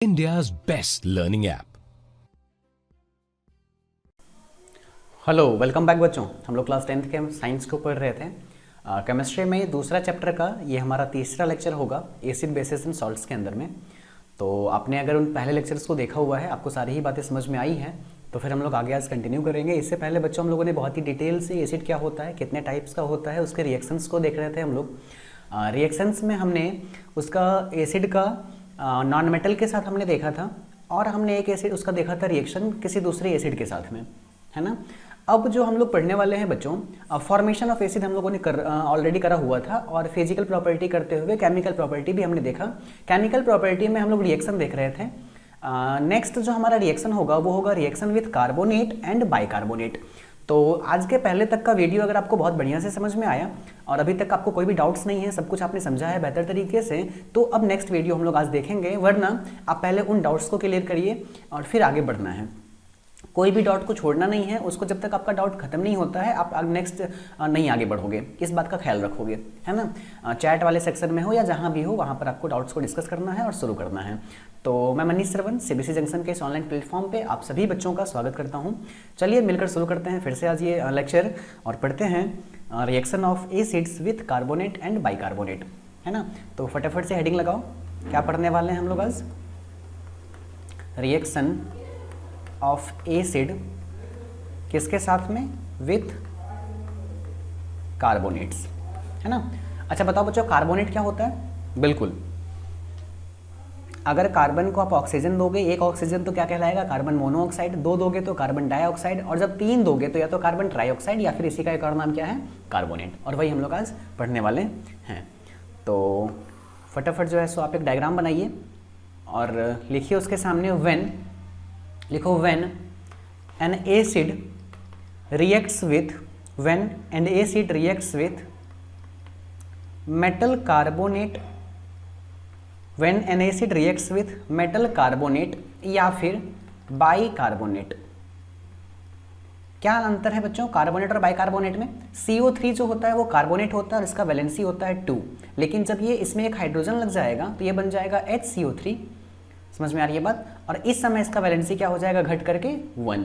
India's best learning app. Hello, welcome back बच्चों। हम लोग क्लास 10th के साइंस को पढ़ रहे थे। केमिस्ट्री में दूसरा चैप्टर का ये हमारा तीसरा लेक्चर होगा एसिड बेसिस एंड सॉल्ट्स के अंदर में। तो आपने अगर उन पहले लेक्चर्स को देखा हुआ है, आपको सारी ही बातें समझ में आई हैं, तो फिर हम लोग आगे आज कंटिन्यू करेंगे। इससे पहले बच्चों हम लोगों ने बहुत ही डिटेल से एसिड क्या होता है, कितने टाइप्स का होता है, उसके रिएक्शंस को देख रहे थे हम लोग। रिएक्शंस में हमने उसका एसिड का नॉन मेटल के साथ हमने देखा था, और हमने एक एसिड उसका देखा था रिएक्शन किसी दूसरे एसिड के साथ में, है ना। अब जो हम लोग पढ़ने वाले हैं बच्चों, फॉर्मेशन ऑफ एसिड हम लोगों ने ऑलरेडी करा हुआ था, और फिजिकल प्रॉपर्टी करते हुए केमिकल प्रॉपर्टी भी हमने देखा। केमिकल प्रॉपर्टी में हम लोग रिएक्शन देख रहे थे। नेक्स्ट जो हमारा रिएक्शन होगा वो होगा reaction with carbonate and bicarbonate. तो आज के पहले तक का वीडियो अगर आपको बहुत बढ़िया से समझ में आया और अभी तक आपको कोई भी डाउट्स नहीं है, सब कुछ आपने समझा है बेहतर तरीके से, तो अब नेक्स्ट वीडियो हम लोग आज देखेंगे। वरना आप पहले उन डाउट्स को क्लियर करिए और फिर आगे बढ़ना है। कोई भी डाउट को छोड़ना नहीं है, उसको जब तक आपका डाउट खत्म नहीं होता है आप नेक्स्ट नहीं आगे बढ़ोगे, इस बात का ख्याल रखोगे, है ना। चैट वाले सेक्शन में हो या जहाँ भी हो, वहाँ पर आपको डाउट्स को डिस्कस करना है और शुरू करना है। तो मैं मनीष श्रवण सीबीएसई जंक्शन के इस ऑनलाइन प्लेटफॉर्म पे आप सभी बच्चों का स्वागत करता हूँ। चलिए मिलकर शुरू करते हैं फिर से आज ये लेक्चर, और पढ़ते हैं reaction of acids with carbonate and bicarbonate, है ना। तो फटाफट से हेडिंग लगाओ, क्या पढ़ने वाले हैं हम लोग आज। रिएक्शन ऑफ एसिड किसके साथ में, विथ कार्बोनेट्स, है ना। अच्छा बताओ बच्चों, कार्बोनेट क्या होता है। बिल्कुल, अगर कार्बन को आप ऑक्सीजन दोगे, एक ऑक्सीजन तो क्या कहलाएगा, कार्बन मोनोऑक्साइड। दो दोगे तो कार्बन डाइऑक्साइड, और जब तीन दोगे तो या तो कार्बन ट्राइऑक्साइड या फिर इसी का एक और नाम क्या है, कार्बोनेट। और वही हम लोग आज पढ़ने वाले हैं। तो फटाफट जो है सो आप एक डायग्राम बनाइए और लिखिए उसके सामने व्हेन, लिखो when an acid reacts with, when an acid reacts with metal carbonate, when an acid reacts with metal carbonate या फिर बाइकार्बोनेट। क्या अंतर है बच्चों कार्बोनेट और बाइकार्बोनेट में। CO3 जो होता है वो कार्बोनेट होता है और इसका वैलेंसी होता है 2, लेकिन जब ये इसमें एक हाइड्रोजन लग जाएगा तो ये बन जाएगा HCO3। समझ में आ रही है बात। और इस समय इसका वैलेंसी क्या हो जाएगा, घट करके 1,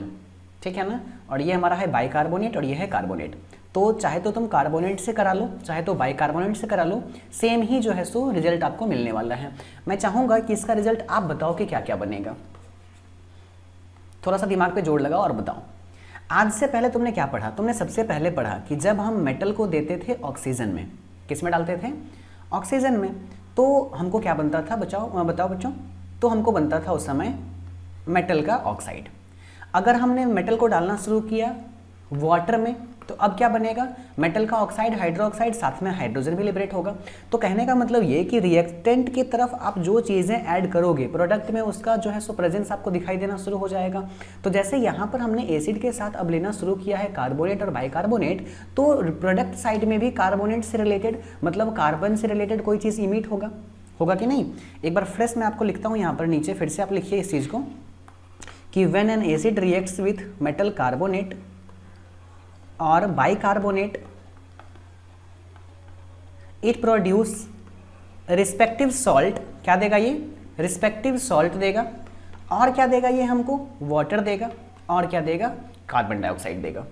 ठीक है ना। और ये हमारा है बाइकार्बोनेट और ये है कार्बोनेट। तो चाहे तो तुम कार्बोनेट से करा लो, चाहे तो बाइकार्बोनेट से करा लो, सेम ही जो है सो रिजल्ट आपको मिलने वाला है। मैं चाहूंगा कि इसका रिजल्ट आप बताओ कि क्या क्या बनेगा। थोड़ा सा दिमाग पे जोर लगाओ और बताओ। आज से पहले तुमने क्या पढ़ा, तुमने सबसे पहले पढ़ा कि जब हम मेटल को देते थे ऑक्सीजन में, किस में डालते थे, ऑक्सीजन में, तो हमको क्या बनता था, बताओ बच्चों। तो हमको बनता था उस समय मेटल का ऑक्साइड। अगर हमने मेटल को डालना शुरू किया वाटर में, तो अब क्या बनेगा, मेटल का ऑक्साइड, हाइड्रोक्साइड, साथ में हाइड्रोजन भी लिबरेट होगा। तो कहने का मतलब ये कि रिएक्टेंट की तरफ आप जो चीज़ें ऐड करोगे प्रोडक्ट में, उसका जो है सो प्रेजेंस आपको दिखाई देना शुरू हो जाएगा। तो जैसे यहाँ पर हमने एसिड के साथ अब लेना शुरू किया है कार्बोनेट और बाइकार्बोनेट, तो प्रोडक्ट साइड में भी कार्बोनेट से रिलेटेड, मतलब कार्बन से रिलेटेड कोई चीज़ इमिट होगा कि नहीं। एक बार फ्रेश मैं आपको लिखता हूँ यहाँ पर नीचे, फिर से आप लिखिए इस चीज़ को कि when an acid reacts with metal carbonate और bicarbonate, it produce respective salt. क्या देगा ये, रिस्पेक्टिव सॉल्ट देगा। और क्या देगा ये हमको, वाटर देगा। और क्या देगा, कार्बन डाइऑक्साइड देगा।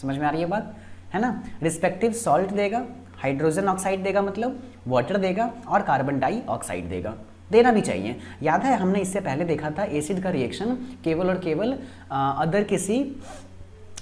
समझ में आ रही है बात, है ना। रिस्पेक्टिव सॉल्ट देगा, हाइड्रोजन ऑक्साइड देगा, मतलब वाटर देगा, और कार्बन डाइऑक्साइड देगा। देना भी चाहिए। याद है हमने इससे पहले देखा था एसिड का रिएक्शन केवल और केवल अदर किसी,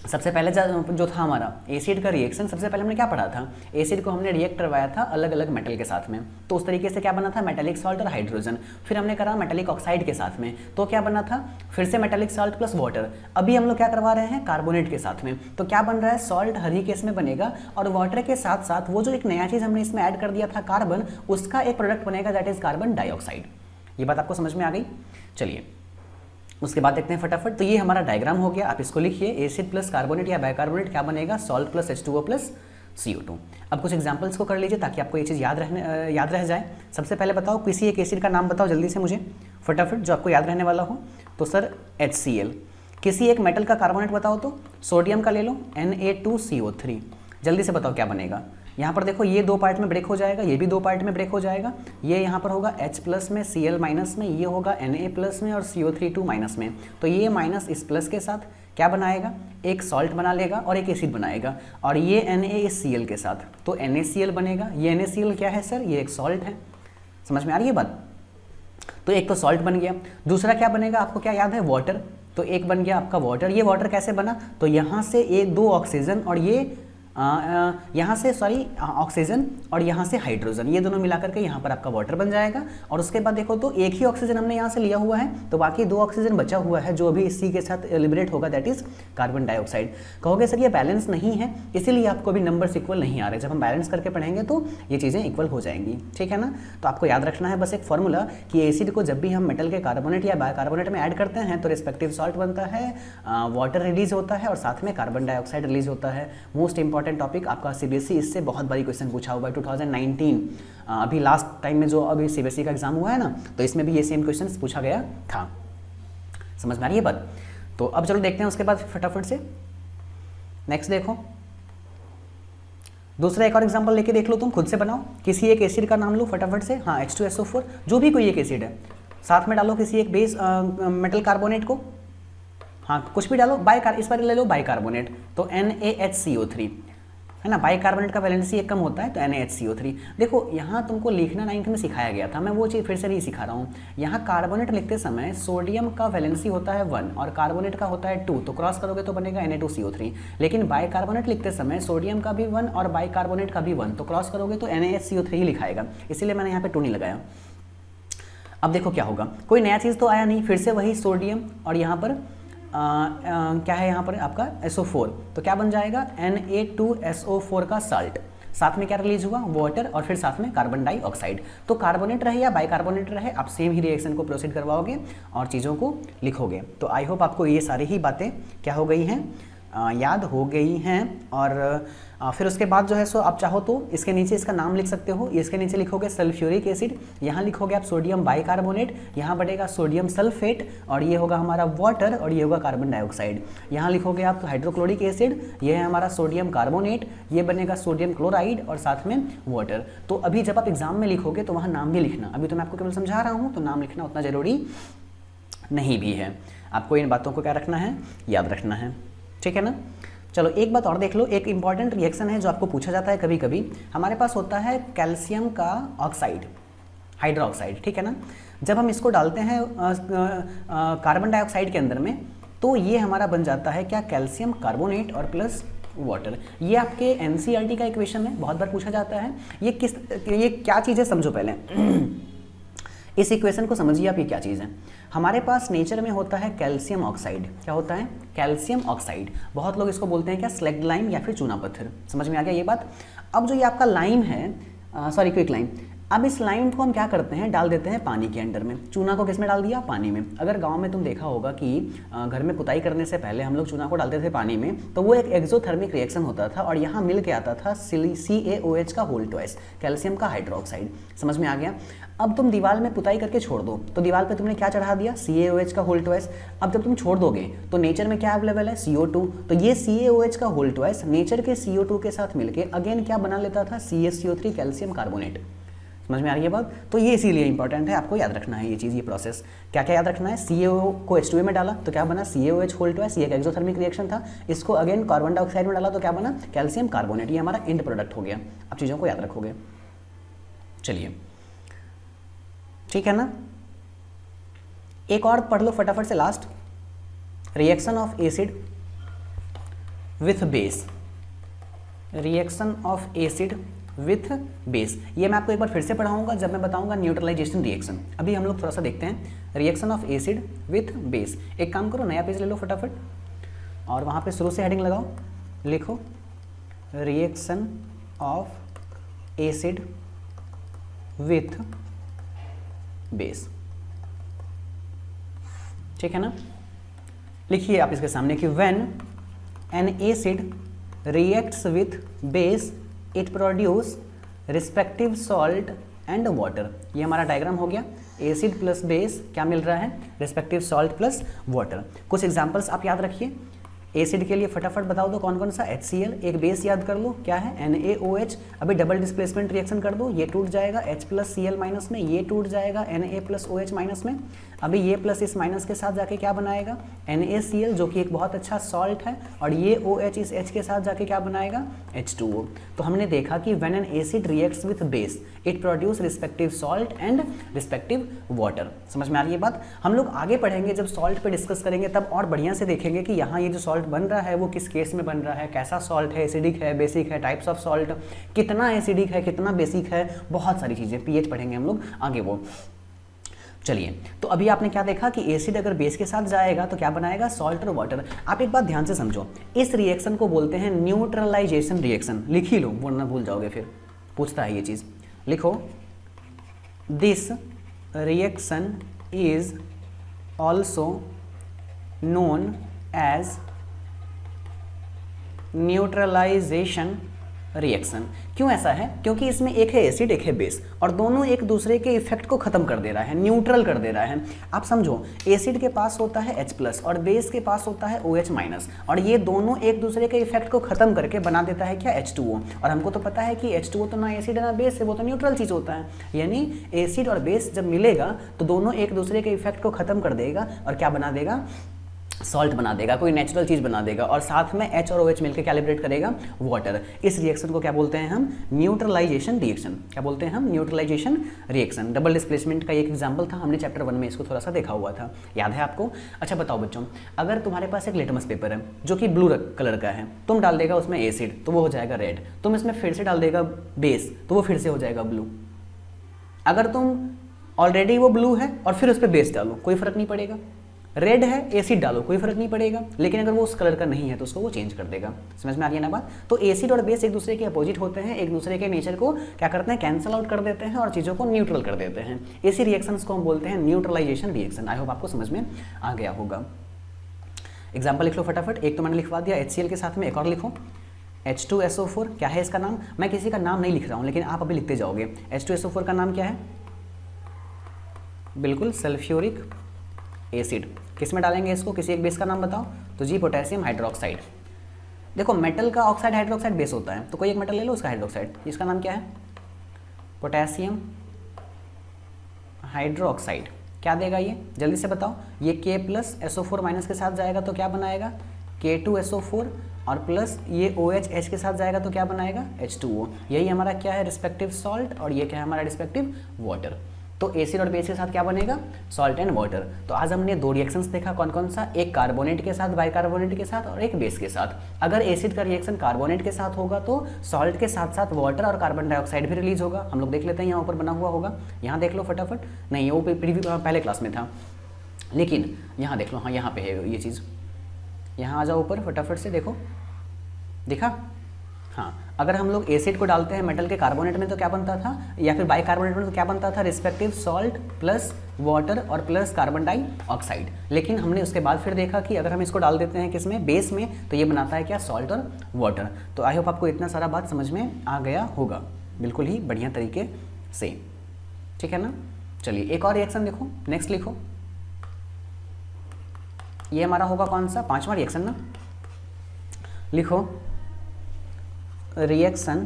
सबसे पहले जो था हमारा एसिड का रिएक्शन, सबसे पहले हमने क्या पढ़ा था, एसिड को हमने रिएक्ट करवाया था अलग अलग मेटल के साथ में। तो उस तरीके से क्या बना था, मेटालिक सॉल्ट और हाइड्रोजन। फिर हमने करा मेटालिक ऑक्साइड के साथ में, तो क्या बना था, फिर से मेटालिक सॉल्ट प्लस वाटर। अभी हम लोग क्या करवा रहे हैं, कार्बोनेट के साथ में। तो क्या बन रहा है, सॉल्ट हर ही केस में बनेगा, और वाटर के साथ साथ वो जो एक नया चीज़ हमने इसमें ऐड कर दिया था कार्बन, उसका एक प्रोडक्ट बनेगा, दैट इज कार्बन डाइऑक्साइड। ये बात आपको समझ में आ गई। चलिए उसके बाद देखते हैं फटाफट। तो ये हमारा डायग्राम हो गया, आप इसको लिखिए, एसिड प्लस कार्बोनेट या बाइकार्बोनेट क्या बनेगा, salt plus H2O plus CO2। अब कुछ एग्जांपल्स को कर लीजिए ताकि आपको ये चीज़ याद रह जाए। सबसे पहले बताओ किसी एक एसिड का नाम बताओ जल्दी से मुझे फटाफट, जो आपको याद रहने वाला हो। तो सर HCl। किसी एक मेटल का कार्बोनेट बताओ, तो सोडियम का ले लो, Na2CO3। जल्दी से बताओ क्या बनेगा, यहाँ पर देखो ये 2 पार्ट में ब्रेक हो जाएगा, ये भी 2 पार्ट में ब्रेक हो जाएगा। ये यहाँ पर होगा H प्लस में, Cl माइनस में, ये होगा Na प्लस में और CO3 माइनस में। तो ये माइनस इस प्लस के साथ क्या बनाएगा, एक सॉल्ट बना लेगा और एक एसिड बनाएगा, और ये Na इस Cl के साथ तो NaCl बनेगा। ये NaCl क्या है सर, ये एक सॉल्ट है। समझ में आ रही है बात? तो एक तो सॉल्ट बन गया, दूसरा क्या बनेगा, आपको क्या याद है, वाटर। तो एक बन गया आपका वाटर। ये वाटर कैसे बना, तो यहाँ से एक 2 ऑक्सीजन और ये यहाँ से सॉरी ऑक्सीजन और यहाँ से हाइड्रोजन, ये दोनों मिलाकर के यहाँ पर आपका वाटर बन जाएगा। और उसके बाद देखो तो एक ही ऑक्सीजन हमने यहाँ से लिया हुआ है, तो बाकी 2 ऑक्सीजन बचा हुआ है जो अभी इसी के साथ लिबरेट होगा, दैट इज कार्बन डाइऑक्साइड। कहोगे सर ये बैलेंस नहीं है, इसीलिए आपको अभी नंबर्स इक्वल नहीं आ रहे। जब हम बैलेंस करके पढ़ेंगे तो ये चीज़ें इक्वल हो जाएंगी, ठीक है ना। तो आपको याद रखना है बस एक फॉर्मूला कि एसिड को जब भी हम मेटल के कार्बोनेट या बाइकार्बोनेट में ऐड करते हैं तो रिस्पेक्टिव सॉल्ट बनता है, वाटर रिलीज होता है और साथ में कार्बन डाइऑक्साइड रिलीज होता है। मोस्ट इंपॉर्टेंट टॉपिक आपका सीबीएसई इससे बहुत बारी क्वेश्चन पूछा हुआ है 2019, अभी लास्ट टाइम में जो अभी सीबीएसई का एग्जाम हुआ है ना, तो इसमें भी ये सेम क्वेश्चन पूछा गया था। समझ में आ रही है बात? तो अब चलो देखते हैं उसके बाद फटाफट से नेक्स्ट देखो, दूसरा एक और एग्जांपल लेके देख लो, तुम खुद से बनाओ। किसी एक एसिड का नाम लो फटाफट से, हाँ H2SO4, जो भी कोई एक एसिड है, साथ में डालो किसी एक बेस मेटल कार्बोनेट को, हाँ कुछ भी डालो, इस बार ले लो बाइकार्बोनेट, तो NaHCO3 है ना। बाइकार्बोनेट का वैलेंसी एक कम होता है तो NaHCO3। देखो यहाँ तुमको लिखना 9th में सिखाया गया था, मैं वो चीज़ फिर से नहीं सिखा रहा हूँ। यहाँ कार्बोनेट लिखते समय सोडियम का वैलेंसी होता है 1 और कार्बोनेट का होता है 2, तो क्रॉस करोगे तो बनेगा Na2CO3। लेकिन बाइकार्बोनेट लिखते समय सोडियम का भी 1 और बाइकार्बोनेट का भी 1, तो क्रॉस करोगे तो NaHCO3 ही लिखाएगा, इसीलिए मैंने यहाँ पे 2 नहीं लगाया। अब देखो क्या होगा, कोई नया चीज़ तो आया नहीं, फिर से वही सोडियम और यहाँ पर क्या है यहाँ पर आपका SO4, तो क्या बन जाएगा Na2SO4 का साल्ट, साथ में क्या रिलीज हुआ, वाटर और फिर साथ में कार्बन डाइऑक्साइड। तो कार्बोनेट रहे या बाइकार्बोनेट रहे, आप सेम ही रिएक्शन को प्रोसीड करवाओगे और चीज़ों को लिखोगे। तो आई होप आपको ये सारी ही बातें क्या हो गई हैं, याद हो गई हैं। और फिर उसके बाद जो है सो आप चाहो तो इसके नीचे इसका नाम लिख सकते हो, इसके नीचे लिखोगे सल्फ्यूरिक एसिड, यहाँ लिखोगे आप सोडियम बाइकार्बोनेट, यहाँ बढ़ेगा सोडियम सल्फेट और ये होगा हमारा वाटर और ये होगा कार्बन डाइऑक्साइड। यहाँ लिखोगे आप हाइड्रोक्लोरिक एसिड, ये है हमारा सोडियम कार्बोनेट, ये बनेगा सोडियम क्लोराइड और साथ में वाटर। तो अभी जब आप एग्जाम में लिखोगे तो वहाँ नाम भी लिखना, अभी तो मैं आपको केवल समझा रहा हूँ, तो नाम लिखना उतना ज़रूरी नहीं भी है। आपको इन बातों को क्या रखना है, याद रखना है, ठीक है ना। चलो एक बात और देख लो, एक इंपॉर्टेंट रिएक्शन है जो आपको पूछा जाता है कभी कभी। हमारे पास होता है कैल्शियम का ऑक्साइड, हाइड्रोक्साइड, ठीक है ना। जब हम इसको डालते हैं कार्बन डाइऑक्साइड के अंदर में, तो ये हमारा बन जाता है क्या, कैल्शियम कार्बोनेट और प्लस वाटर। ये आपके एनसीईआरटी का इक्वेशन है, बहुत बार पूछा जाता है। ये क्या चीज़ है समझो पहले इस इक्वेशन को समझिए आप, ये क्या चीज़ है। हमारे पास नेचर में होता है कैल्शियम ऑक्साइड, क्या होता है, कैल्शियम ऑक्साइड। बहुत लोग इसको बोलते हैं क्या, स्लैग्ड लाइम या फिर चूना पत्थर। समझ में आ गया ये बात। अब जो ये आपका लाइम है, सॉरी क्विक लाइम, अब इस लाइम को हम क्या करते हैं, डाल देते हैं पानी के अंदर में। चूना को किस में डाल दिया, पानी में। अगर गांव में तुम देखा होगा कि घर में पुताई करने से पहले हम लोग चूना को डालते थे पानी में, तो वो एक एक्सोथर्मिक रिएक्शन होता था और यहाँ मिल के आता था CaOH का होल ट्वाइस, कैल्शियम का हाइड्रोक्साइड। समझ में आ गया। अब तुम दीवार में पुताई करके छोड़ दो, तो दीवार पे तुमने क्या चढ़ा दिया, CaOH का होल ट्वाइस। अब जब तुम छोड़ दोगे तो नेचर में क्या अवेलेबल है, CO2। तो ये CaOH का होल ट्वाइस नेचर के CO2 के साथ मिलके अगेन क्या बना लेता था, CaCO3 कैल्शियम कार्बोनेट। समझ में आ रही है बात। तो ये इसीलिए इंपॉर्टेंट है, आपको याद रखना है ये चीज़, ये प्रोसेस। क्या क्या याद रखना है, CaO को H2A में डाला तो क्या बना, CaOH होल ट्वाइस, ये एक एक्सोथर्मिक रिएक्शन था। इसको अगेन कार्बन डाइऑक्साइड में डाला तो क्या बना, कैल्शियम कार्बोनेट। ये हमारा एंड प्रोडक्ट हो गया। आप चीज़ों को याद रखोगे। चलिए ठीक है ना। एक और पढ़ लो फटाफट से last, reaction of acid with base, reaction of acid with base. ये मैं आपको एक बार फिर से पढ़ाऊंगा जब मैं बताऊंगा न्यूट्रलाइजेशन रिएक्शन। अभी हम लोग थोड़ा सा देखते हैं reaction of acid with base. एक काम करो, नया पेज ले लो फटाफट और वहाँ पे शुरू से हेडिंग लगाओ, लिखो reaction of acid with base. ठीक है ना। लिखिए आप इसके सामने कि when an acid reacts with base it produce respective salt and water. ये हमारा डायग्राम हो गया। एसिड प्लस बेस क्या मिल रहा है, रिस्पेक्टिव सॉल्ट प्लस वाटर। कुछ एग्जांपल्स आप याद रखिए। एसिड के लिए फटाफट बताओ दो कौन कौन सा, HCl, एक बेस याद कर लो क्या है NaOH, अभी डबल डिस्प्लेसमेंट रिएक्शन कर दो, ये टूट जाएगा H प्लस Cl माइनस में, ये टूट जाएगा Na प्लस OH माइनस में, अभी ये प्लस इस माइनस के साथ जाके क्या बनाएगा NaCl जो कि एक बहुत अच्छा सॉल्ट है, और ये OH इस H के साथ जाके क्या बनाएगा H2O। तो हमने देखा कि when an acid reacts with base it produce respective salt and respective water. समझ में आ रही है बात? हम लोग आगे पढ़ेंगे जब सॉल्ट पे डिस्कस करेंगे तब और बढ़िया से देखेंगे कि यहाँ ये जो सॉल्ट बन रहा है वो किस केस में बन रहा है, कैसा सॉल्ट है, एसिडिक है, बेसिक है, टाइप्स ऑफ सॉल्ट, कितना एसिडिक है, कितना बेसिक है, बहुत सारी चीज़ें पीएच पढ़ेंगे हम लोग आगे वो। चलिए, तो अभी आपने क्या देखा कि एसिड अगर बेस के साथ जाएगा तो क्या बनाएगा सॉल्ट और वाटर। आप एक बात ध्यान से समझो, इस रिएक्शन को बोलते हैं न्यूट्रलाइजेशन रिएक्शन। लिख ही लो वरना भूल जाओगे, फिर पूछता है ये चीज़। लिखो, this reaction is also known as neutralisation reaction. क्यों ऐसा है? क्योंकि इसमें एक है एसिड एक है बेस, और दोनों एक दूसरे के इफेक्ट को खत्म कर दे रहा है, न्यूट्रल कर दे रहा है। आप समझो, एसिड के पास होता है H प्लस और बेस के पास होता है OH माइनस, और ये दोनों एक दूसरे के इफेक्ट को खत्म करके बना देता है क्या H2O। और हमको तो पता है कि H2O तो ना एसिड है ना बेस है, वो तो न्यूट्रल चीज़ होता है। यानी एसिड और बेस जब मिलेगा तो दोनों एक दूसरे के इफेक्ट को खत्म कर देगा और क्या बना देगा सॉल्ट बना देगा, कोई नेचुरल चीज़ बना देगा, और साथ में H और OH मिलकर क्या लिबरेट करेगा वाटर। इस रिएक्शन को क्या बोलते हैं हम न्यूट्रलाइजेशन रिएक्शन। क्या बोलते हैं हम न्यूट्रलाइजेशन रिएक्शन। डबल डिस्प्लेसमेंट का एक एग्जांपल था, हमने चैप्टर 1 में इसको थोड़ा सा देखा हुआ था, याद है आपको? अच्छा बताओ बच्चों, अगर तुम्हारे पास एक लिटमस पेपर है जो कि ब्लू कलर का है, तुम डाल देगा उसमें एसिड तो वो हो जाएगा रेड, तुम इसमें फिर से डाल देगा बेस तो वो फिर से हो जाएगा ब्लू। अगर तुम ऑलरेडी वो ब्लू है और फिर उस पर बेस डालो कोई फर्क नहीं पड़ेगा, रेड है एसिड डालो कोई फर्क नहीं पड़ेगा, लेकिन अगर वो उस कलर का नहीं है तो उसको वो चेंज कर देगा। समझ में आ रही है ना बात? तो एसिड और बेस एक दूसरे के अपोजिट होते हैं, एक दूसरे के नेचर को क्या करते हैं कैंसल आउट कर देते हैं और चीज़ों को न्यूट्रल कर देते हैं। इसी रिएक्शंस को हम बोलते हैं न्यूट्रलाइजेशन रिएक्शन। आई होप आपको समझ में आ गया होगा। एग्जाम्पल लिख लो फटाफट, एक तो मैंने लिखवा दिया HCl के साथ में, एक और लिखो H2SO4। क्या है इसका नाम? मैं किसी का नाम नहीं लिख रहा हूँ लेकिन आप अभी लिखते जाओगे। H2SO4 का नाम क्या है? बिल्कुल सल्फ्यूरिक एसिड। किस में डालेंगे इसको? किसी एक बेस का नाम बताओ। तो जी पोटेशियम हाइड्रोक्साइड। देखो मेटल का ऑक्साइड हाइड्रोक्साइड बेस होता है, तो कोई एक मेटल ले लो उसका हाइड्रोक्साइड, इसका नाम क्या है? Potassium hydroxide. क्या देगा ये जल्दी से बताओ? ये K प्लस SO4 माइनस के साथ जाएगा तो क्या बनाएगा K2SO4, और प्लस ये OH H के साथ जाएगा तो क्या बनाएगा H2O। यही हमारा क्या है रिस्पेक्टिव सॉल्ट, और ये क्या है हमारा रिस्पेक्टिव वाटर। तो एसिड और बेस के साथ क्या बनेगा सॉल्ट एंड वाटर। तो आज हमने दो रिएक्शंस देखा, कौन कौन सा? एक कार्बोनेट के साथ, बाइकार्बोनेट के साथ, और एक बेस के साथ। अगर एसिड का रिएक्शन कार्बोनेट के साथ होगा तो सॉल्ट के साथ साथ वाटर और कार्बन डाइऑक्साइड भी रिलीज होगा। हम लोग देख लेते हैं, यहाँ ऊपर बना हुआ होगा, यहाँ देख लो फटाफट। नहीं वो पहले क्लास में था, लेकिन यहाँ देख लो, हाँ यहाँ पे है ये चीज़। यहाँ आ जाओ ऊपर फटाफट से, देखो दिखा? हाँ, अगर हम लोग एसिड को डालते हैं मेटल के कार्बोनेट में तो क्या बनता था, या फिर बाइकार्बोनेट में तो क्या बनता था रिस्पेक्टिव सॉल्ट प्लस वाटर और प्लस कार्बन डाइऑक्साइड। लेकिन हमने उसके बाद फिर देखा कि अगर हम इसको डाल देते हैं किसमें बेस में तो ये बनाता है क्या सॉल्ट और वाटर। तो आई होप आपको इतना सारा बात समझ में आ गया होगा बिल्कुल ही बढ़िया तरीके से, ठीक है ना? चलिए एक और रिएक्शन देखो, नेक्स्ट लिखो। ये हमारा होगा कौन सा? 5वां रिएक्शन ना। लिखो रिएक्शन।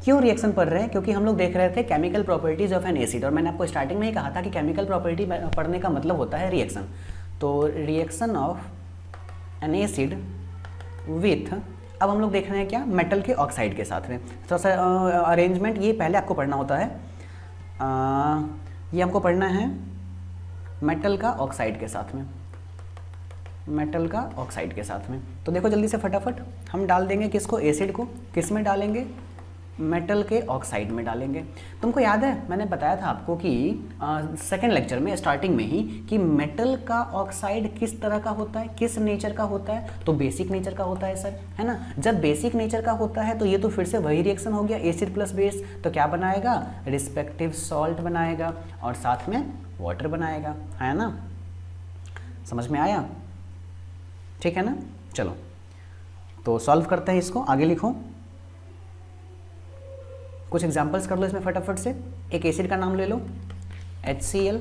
क्यों रिएक्शन पढ़ रहे हैं? क्योंकि हम लोग देख रहे थे chemical properties of N acid, और मैंने आपको स्टार्टिंग में ही कहा था कि केमिकल प्रॉपर्टी पढ़ने का मतलब होता है रिएक्शन। तो reaction of N acid with, अब हम लोग देख रहे हैं क्या मेटल के ऑक्साइड के साथ में। थोड़ा सा अरेंजमेंट ये पहले आपको पढ़ना होता है, ये हमको पढ़ना है मेटल का ऑक्साइड के साथ में, मेटल का ऑक्साइड के साथ में। तो देखो जल्दी से फटाफट, हम डाल देंगे किसको? एसिड को। किस में डालेंगे? मेटल के ऑक्साइड में डालेंगे। तुमको याद है मैंने बताया था आपको कि सेकेंड लेक्चर में स्टार्टिंग में ही कि मेटल का ऑक्साइड किस तरह का होता है, किस नेचर का होता है? तो बेसिक नेचर का होता है सर, है ना? जब बेसिक नेचर का होता है तो ये तो फिर से वही रिएक्शन हो गया एसिड प्लस बेस, तो क्या बनाएगा रिस्पेक्टिव सॉल्ट बनाएगा और साथ में वाटर बनाएगा, है ना? समझ में आया? ठीक है ना? चलो तो सॉल्व करते हैं इसको, आगे लिखो। कुछ एग्जांपल्स कर लो इसमें फटाफट से। एक एसिड का नाम ले लो HCl।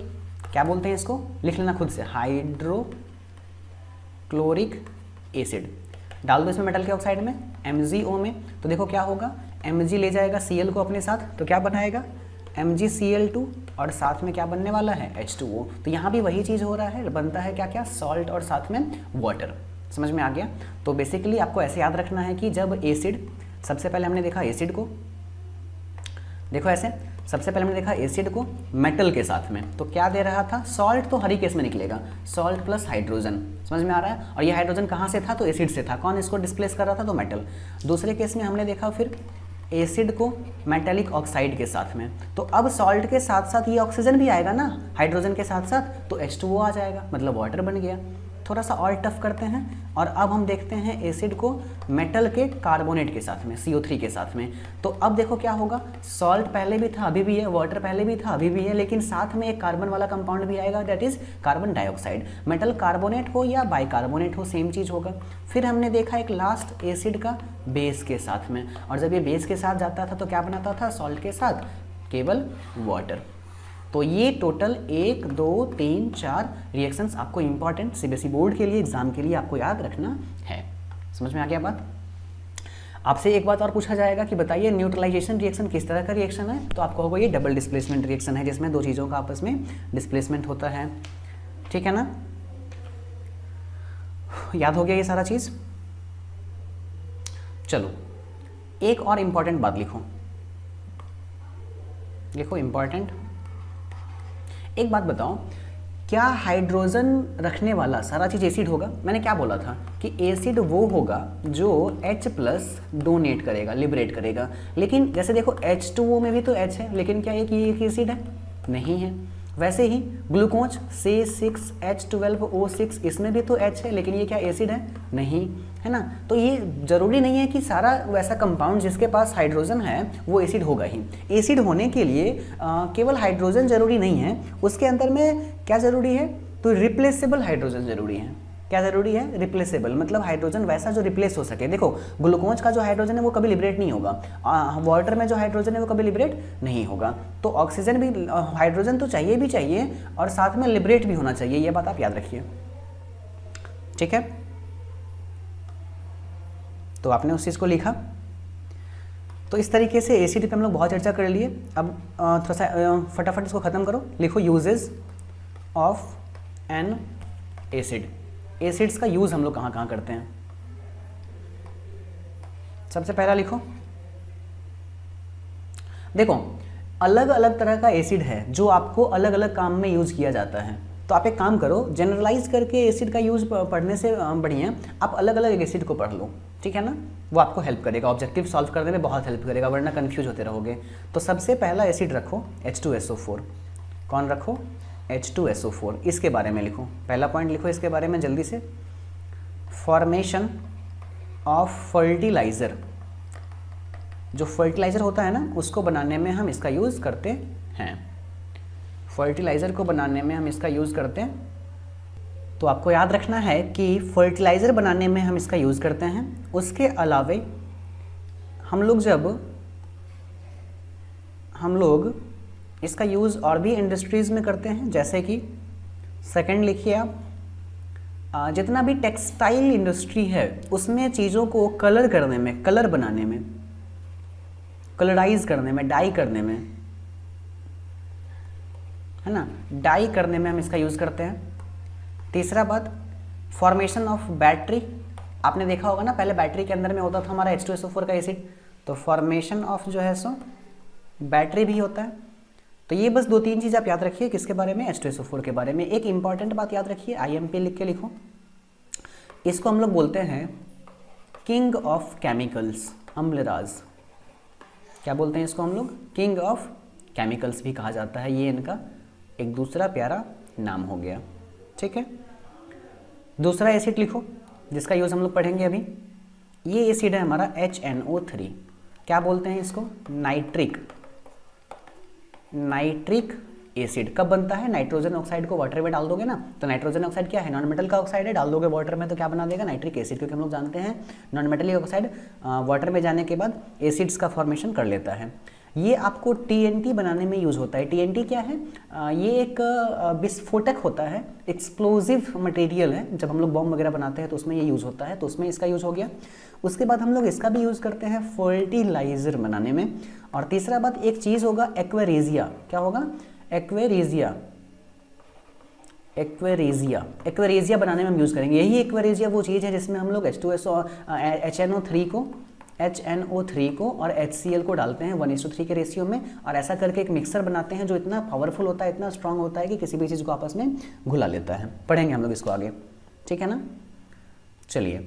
क्या बोलते हैं इसको? लिख लेना खुद से, हाइड्रोक्लोरिक एसिड। डाल दो इसमें मेटल के ऑक्साइड में MgO में, तो देखो क्या होगा, Mg ले जाएगा Cl को अपने साथ, तो क्या बनाएगा MgCl2 और साथ में क्या बनने वाला है H2O। तो यहाँ भी वही चीज़ हो रहा है, बनता है क्या क्या, सॉल्ट और साथ में वाटर। समझ में आ गया। तो बेसिकली आपको ऐसे याद रखना है कि जब एसिड, सबसे पहले हमने देखा एसिड को, देखो ऐसे, सबसे पहले हमने देखा एसिड को मेटल के साथ में, तो क्या दे रहा था, सॉल्ट तो हर ही केस में निकलेगा, सॉल्ट प्लस हाइड्रोजन। समझ में आ रहा है। और ये हाइड्रोजन कहाँ से था, तो एसिड से था। कौन इसको डिस्प्लेस कर रहा था, तो मेटल। दूसरे केस में हमने देखा फिर एसिड को मेटालिक ऑक्साइड के साथ में, तो अब सॉल्ट के साथ साथ ये ऑक्सीजन भी आएगा ना हाइड्रोजन के साथ साथ, तो H2O आ जाएगा, मतलब वाटर बन गया। थोड़ा सा और टफ करते हैं, और अब हम देखते हैं एसिड को मेटल के कार्बोनेट के साथ में, CO3 के साथ में। तो अब देखो क्या होगा, सॉल्ट पहले भी था अभी भी है, वाटर पहले भी था अभी भी है, लेकिन साथ में एक कार्बन वाला कंपाउंड भी आएगा, that is carbon dioxide. Metal carbonate हो या बाइकार्बोनेट हो, सेम चीज़ होगा। फिर हमने देखा एक लास्ट एसिड का बेस के साथ में, और जब ये बेस के साथ जाता था तो क्या बनाता था, सॉल्ट के साथ केवल वाटर। तो ये टोटल 1 2 3 4 रिएक्शंस आपको इंपॉर्टेंट सीबीएसई बोर्ड के लिए, एग्जाम के लिए आपको याद रखना है। समझ में आ गया बात। आपसे एक बात और पूछा जाएगा कि बताइए न्यूट्रलाइजेशन रिएक्शन किस तरह का रिएक्शन है, तो आपको होगा ये डबल डिस्प्लेसमेंट रिएक्शन है, जिसमें दो चीज़ों का आपस में डिस्प्लेसमेंट होता है। ठीक है ना, याद हो गया ये सारा चीज़। चलो एक और इंपॉर्टेंट बात लिखो, लिखो इंपॉर्टेंट। एक बात बताओ, क्या हाइड्रोजन रखने वाला सारा चीज़ एसिड होगा? मैंने क्या बोला था कि एसिड वो होगा जो H+ डोनेट करेगा, लिबरेट करेगा। लेकिन जैसे देखो H2O में भी तो H है, लेकिन क्या ये एक एसिड है? नहीं है। वैसे ही ग्लूकोज C6H12O6, इसमें भी तो H है, लेकिन ये क्या एसिड है? नहीं है ना। तो ये जरूरी नहीं है कि सारा वैसा कंपाउंड जिसके पास हाइड्रोजन है वो एसिड होगा ही। एसिड होने के लिए केवल हाइड्रोजन जरूरी नहीं है, उसके अंदर में क्या जरूरी है, तो रिप्लेसेबल हाइड्रोजन जरूरी है। क्या जरूरी है? रिप्लेसेबल, मतलब हाइड्रोजन वैसा जो रिप्लेस हो सके। देखो ग्लूकोज का जो हाइड्रोजन है वो कभी लिबरेट नहीं होगा, वाटर में जो हाइड्रोजन है वो कभी लिबरेट नहीं होगा। तो ऑक्सीजन भी, हाइड्रोजन तो चाहिए भी चाहिए और साथ में लिबरेट भी होना चाहिए, ये बात आप याद रखिए। ठीक है, तो आपने उस चीज़ को लिखा। तो इस तरीके से एसिड पे हम लोग बहुत चर्चा कर लिए। अब थोड़ा सा फटाफट इसको ख़त्म करो। लिखो uses of N acid. Acids का यूज़ हम लोग कहाँ कहाँ करते हैं। सबसे पहला लिखो, देखो अलग अलग तरह का एसिड है जो आपको अलग अलग काम में यूज़ किया जाता है। तो आप एक काम करो, जनरलाइज करके एसिड का यूज़ पढ़ने से बढ़िया आप अलग अलग एसिड को पढ़ लो, ठीक है ना। वो आपको हेल्प करेगा, ऑब्जेक्टिव सॉल्व करने में बहुत हेल्प करेगा, वरना कंफ्यूज होते रहोगे। तो सबसे पहला एसिड रखो H2SO4। कौन रखो? H2SO4। इसके बारे में लिखो, पहला पॉइंट लिखो इसके बारे में जल्दी से। फॉर्मेशन ऑफ फर्टिलाइज़र, जो फर्टिलाइज़र होता है ना उसको बनाने में हम इसका यूज़ करते हैं। फर्टिलाइज़र को बनाने में हम इसका यूज़ करते हैं। तो आपको याद रखना है कि फर्टिलाइज़र बनाने में हम इसका यूज़ करते हैं। उसके अलावे हम लोग इसका यूज़ और भी इंडस्ट्रीज़ में करते हैं, जैसे कि सेकंड लिखिए आप, जितना भी टेक्सटाइल इंडस्ट्री है उसमें चीज़ों को कलर करने में, कलर बनाने में, कलराइज करने में, डाई करने में, है ना, डाई करने में हम इसका यूज़ करते हैं। तीसरा बात, फॉर्मेशन ऑफ बैटरी। आपने देखा होगा ना, पहले बैटरी के अंदर में होता था हमारा H2SO4 का एसिड, तो फॉर्मेशन ऑफ जो है सो बैटरी भी होता है। तो ये बस 2-3 चीज़ आप याद रखिए, किसके बारे में? H2SO4 के बारे में। एक इंपॉर्टेंट बात याद रखिए, IMP लिख के लिखो, इसको हम लोग बोलते हैं किंग ऑफ केमिकल्स, अम्लराज। क्या बोलते हैं इसको हम लोग? किंग ऑफ केमिकल्स भी कहा जाता है। ये इनका एक दूसरा प्यारा नाम हो गया, ठीक है। दूसरा एसिड लिखो जिसका यूज़ हम लोग पढ़ेंगे अभी। ये एसिड है हमारा HNO3। क्या बोलते हैं इसको? Nitric acid. कब बनता है? नाइट्रोजन ऑक्साइड को वाटर में डाल दोगे ना, तो नाइट्रोजन ऑक्साइड क्या है? नॉन मेटल का ऑक्साइड है, डाल दोगे वाटर में तो क्या बना देगा? Nitric acid. क्योंकि हम लोग जानते हैं नॉन मेटल ऑक्साइड वाटर में जाने के बाद एसिड्स का फॉर्मेशन कर लेता है। ये आपको TNT बनाने में यूज़ होता है। TNT क्या है? ये एक विस्फोटक होता है, एक्सप्लोजिव मटेरियल है। जब हम लोग बॉम्ब वगैरह बनाते हैं तो उसमें ये यूज़ होता है, तो उसमें इसका यूज़ हो गया। उसके बाद हम लोग इसका भी यूज़ करते हैं फर्टिलाइज़र बनाने में। और तीसरा बात, एक चीज़ होगा एक्वेरेजिया। क्या होगा? एक्वेरेजिया। एक्वेरेजिया बनाने में हम यूज़ करेंगे। यही एक्वेरेजिया वो चीज़ है जिसमें हम लोग HNO3 को और HCl को डालते हैं 1:3 के रेशियो में, और ऐसा करके एक मिक्सर बनाते हैं जो इतना पावरफुल होता है, इतना स्ट्रांग होता है कि किसी भी चीज़ को आपस में घुला लेता है। पढ़ेंगे हम लोग इसको आगे, ठीक है ना। चलिए,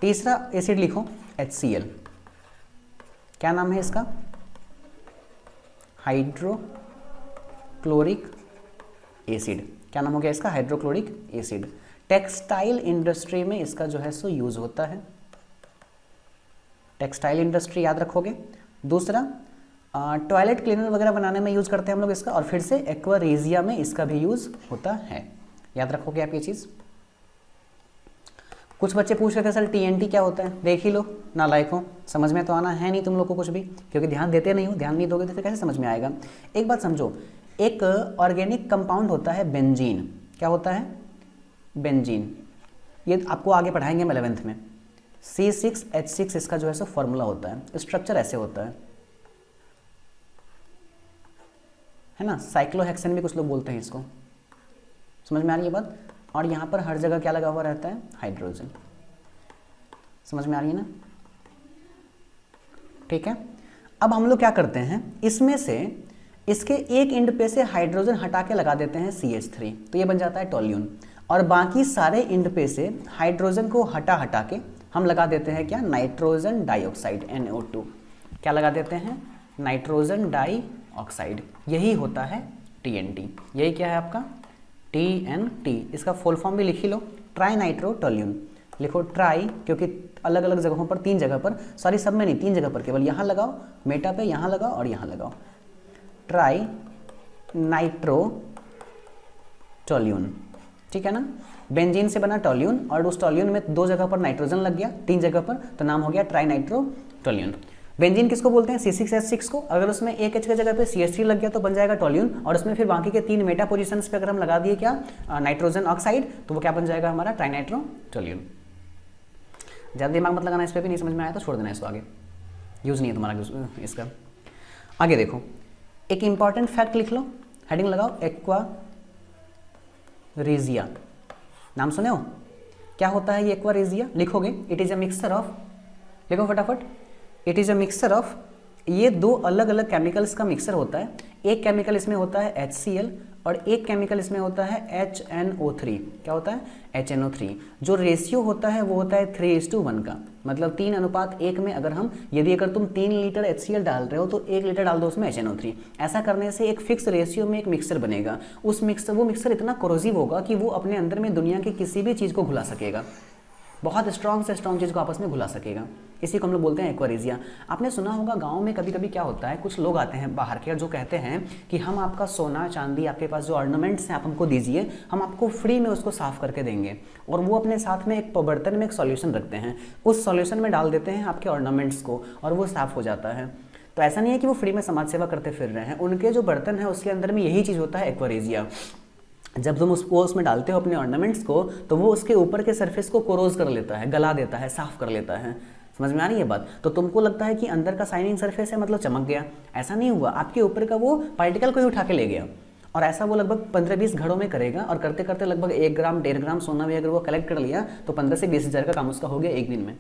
तीसरा एसिड लिखो HCl। क्या नाम है इसका? Hydrochloric acid. क्या नाम हो गया इसका? Hydrochloric acid. टेक्सटाइल इंडस्ट्री में इसका जो है सो यूज़ होता है। टेक्सटाइल इंडस्ट्री याद रखोगे। दूसरा, टॉयलेट क्लीनर वगैरह बनाने में यूज़ करते हैं हम लोग इसका, और फिर से एक्वेरेजिया में इसका भी यूज़ होता है। याद रखोगे आप ये चीज़। कुछ बच्चे पूछ रहे थे सर TNT क्या होता है? देख ही लो, नालायक हो, समझ में तो आना है नहीं तुम लोग को कुछ भी, क्योंकि ध्यान देते नहीं हो। ध्यान नहीं दोगे तो फिर कैसे समझ में आएगा। एक बात समझो, एक ऑर्गेनिक कंपाउंड होता है बेंजीन। क्या होता है? बेंजीन। ये आपको आगे पढ़ाएंगे हम 11th में। C6H6 इसका जो है सो फॉर्मूला होता है। स्ट्रक्चर ऐसे होता है ना। साइक्लोहेक्सेन भी कुछ लोग बोलते हैं इसको। समझ में आ रही है बात। और यहाँ पर हर जगह क्या लगा हुआ रहता है? हाइड्रोजन। समझ में आ रही है ना, ठीक है। अब हम लोग क्या करते हैं, इसमें से इसके एक एंड पे से हाइड्रोजन हटा के लगा देते हैं CH3, तो ये बन जाता है टोल्यून। और बाकी सारे एंड पे से हाइड्रोजन को हटा के हम लगा देते हैं क्या? Nitrogen dioxide, NO2। क्या लगा देते हैं? Nitrogen dioxide. यही होता है TNT। यही क्या है आपका? TNT। इसका फुल फॉर्म भी लिख ही लो, ट्राई नाइट्रो टोल्यून। लिखो ट्राई, क्योंकि अलग अलग जगहों पर, 3 जगह पर, सॉरी सब में नहीं, 3 जगह पर, केवल यहाँ लगाओ, मेटा पे यहाँ लगाओ और यहाँ लगाओ। ट्राई नाइट्रो टोल्यून, ठीक है ना। बेंजीन से बना टोल्यून, और उस टोल्यून में 2 जगह पर नाइट्रोजन लग गया, 3 जगह पर, तो नाम हो गया ट्राई नाइट्रो टोल्यून। बेंजीन किसको बोलते हैं? C6H6 को। अगर उसमें एक H की जगह पे CH3 लग गया तो बन जाएगा टोल्यून, और उसमें फिर बाकी के 3 मेटा पोजीशंस पे अगर हम लगा दिए क्या? नाइट्रोजन ऑक्साइड, तो वो क्या बन जाएगा हमारा? ट्राइनाइट्रो टोल्यून। ज़्यादा दिमाग मत लगाना इस पर भी, नहीं समझ में आया तो छोड़ देना इसको, आगे यूज़ नहीं है तुम्हारा इसका। आगे देखो, एक इंपॉर्टेंट फैक्ट लिख लो, हेडिंग लगाओ, एक्वारेजिया। नाम सुने हो? क्या होता है ये एक्वारेजिया? लिखोगे, it is a mixture of, लिखो फटाफट, it is a mixture of, ये 2 अलग अलग केमिकल्स का मिक्सचर होता है। एक केमिकल इसमें होता है HCl, और एक केमिकल इसमें होता है HNO3। क्या होता है? HNO3। जो रेशियो होता है वो होता है 3:1 का, मतलब 3:1 में। अगर तुम 3 लीटर HCl डाल रहे हो तो 1 लीटर डाल दो उसमें HNO3। ऐसा करने से एक फिक्स रेशियो में एक मिक्सर बनेगा। वो मिक्सर इतना कोरोसिव होगा कि वो अपने अंदर में दुनिया की किसी भी चीज़ को घुला सकेगा, बहुत स्ट्रॉन्ग से स्ट्रॉन्ग चीज़ को आपस में घुला सकेगा। इसी को हम लोग बोलते हैं एक्वारेजिया। आपने सुना होगा गांव में कभी कभी क्या होता है, कुछ लोग आते हैं बाहर के जो कहते हैं कि हम आपका सोना चांदी, आपके पास जो ऑर्नामेंट्स हैं आप हमको दीजिए, हम आपको फ्री में उसको साफ़ करके देंगे। और वो अपने साथ में एक बर्तन में एक सॉल्यूशन रखते हैं, उस सॉल्यूशन में डाल देते हैं आपके ऑर्नामेंट्स को, और वो साफ़ हो जाता है। तो ऐसा नहीं है कि वो फ्री में समाज सेवा करते फिर रहे हैं, उनके जो बर्तन है उसके अंदर में यही चीज़ होता है, एक्वारेजिया। जब तुम उसको उसमें डालते हो अपने ऑर्नामेंट्स को, तो वो उसके ऊपर के सरफेस को कोरोज कर लेता है, गला देता है, साफ कर लेता है। समझ में आ रही है बात। तो तुमको लगता है कि अंदर का शाइनिंग सरफेस है मतलब चमक गया, ऐसा नहीं हुआ। आपके ऊपर का वो पार्टिकल को ही उठा के ले गया। और ऐसा वो लगभग 15-20 घड़ों में करेगा, और करते करते लगभग 1 ग्राम 1.5 ग्राम सोना भी अगर वो कलेक्ट कर लिया तो 15 से 20 हज़ार का काम उसका हो गया एक दिन में।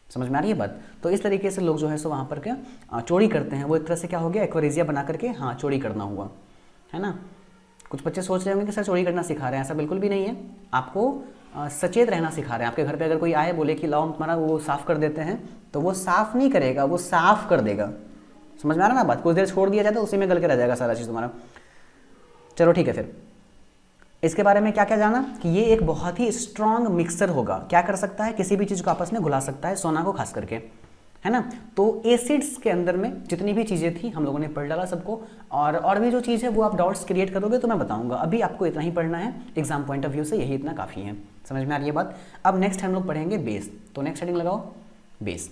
समझ में आ रही है बात। तो इस तरीके से लोग जो है सो वहाँ पर क्या चोरी करते हैं। वो एक तरह से क्या हो गया, एक्वारेजिया बना करके हाँ चोरी करना हुआ, है ना। कुछ बच्चे सोच रहे होंगे कि सर चोरी करना सिखा रहे हैं, ऐसा बिल्कुल भी नहीं है। आपको सचेत रहना सिखा रहे हैं। आपके घर पे अगर कोई आए बोले कि लाओ हम तुम्हारा वो साफ़ कर देते हैं, तो वो साफ़ नहीं करेगा, वो साफ़ कर देगा। समझ में आ रहा ना बात। कुछ देर छोड़ दिया जाए तो उसी में गल के रह जाएगा सारा चीज़ तुम्हारा। चलो ठीक है, फिर इसके बारे में क्या क्या जाना कि ये एक बहुत ही स्ट्रॉन्ग मिक्सर होगा। क्या कर सकता है, किसी भी चीज़ को आपस में घुला सकता है, सोना को खास करके, है ना। तो एसिड्स के अंदर में जितनी भी चीज़ें थी हम लोगों ने पढ़ डाला सबको, और भी जो चीज़ है वो आप डाउट्स क्रिएट करोगे तो मैं बताऊंगा। अभी आपको इतना ही पढ़ना है, एग्जाम पॉइंट ऑफ व्यू से यही इतना काफ़ी है। समझ में आ रही है बात। अब नेक्स्ट हम लोग पढ़ेंगे बेस। तो नेक्स्ट हेडिंग लगाओ, बेस।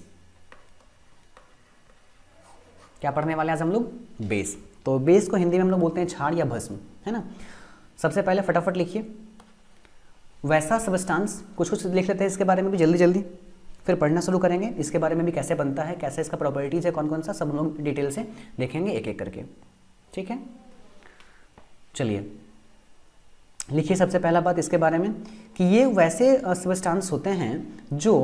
क्या पढ़ने वाले हैं आज हम लोग? बेस। तो बेस को हिंदी में हम लोग बोलते हैं छाड़ या भस्म, है ना। सबसे पहले फटाफट लिखिए वैसा सबस्टांस, कुछ कुछ लिख लेते हैं इसके बारे में भी जल्दी जल्दी, फिर पढ़ना शुरू करेंगे इसके बारे में भी, कैसे बनता है, कैसे इसका प्रॉपर्टीज़ है, कौन कौन सा, सब हम लोग डिटेल से देखेंगे एक एक करके, ठीक है। चलिए लिखिए सबसे पहला बात इसके बारे में कि ये वैसे सबस्टांस होते हैं जो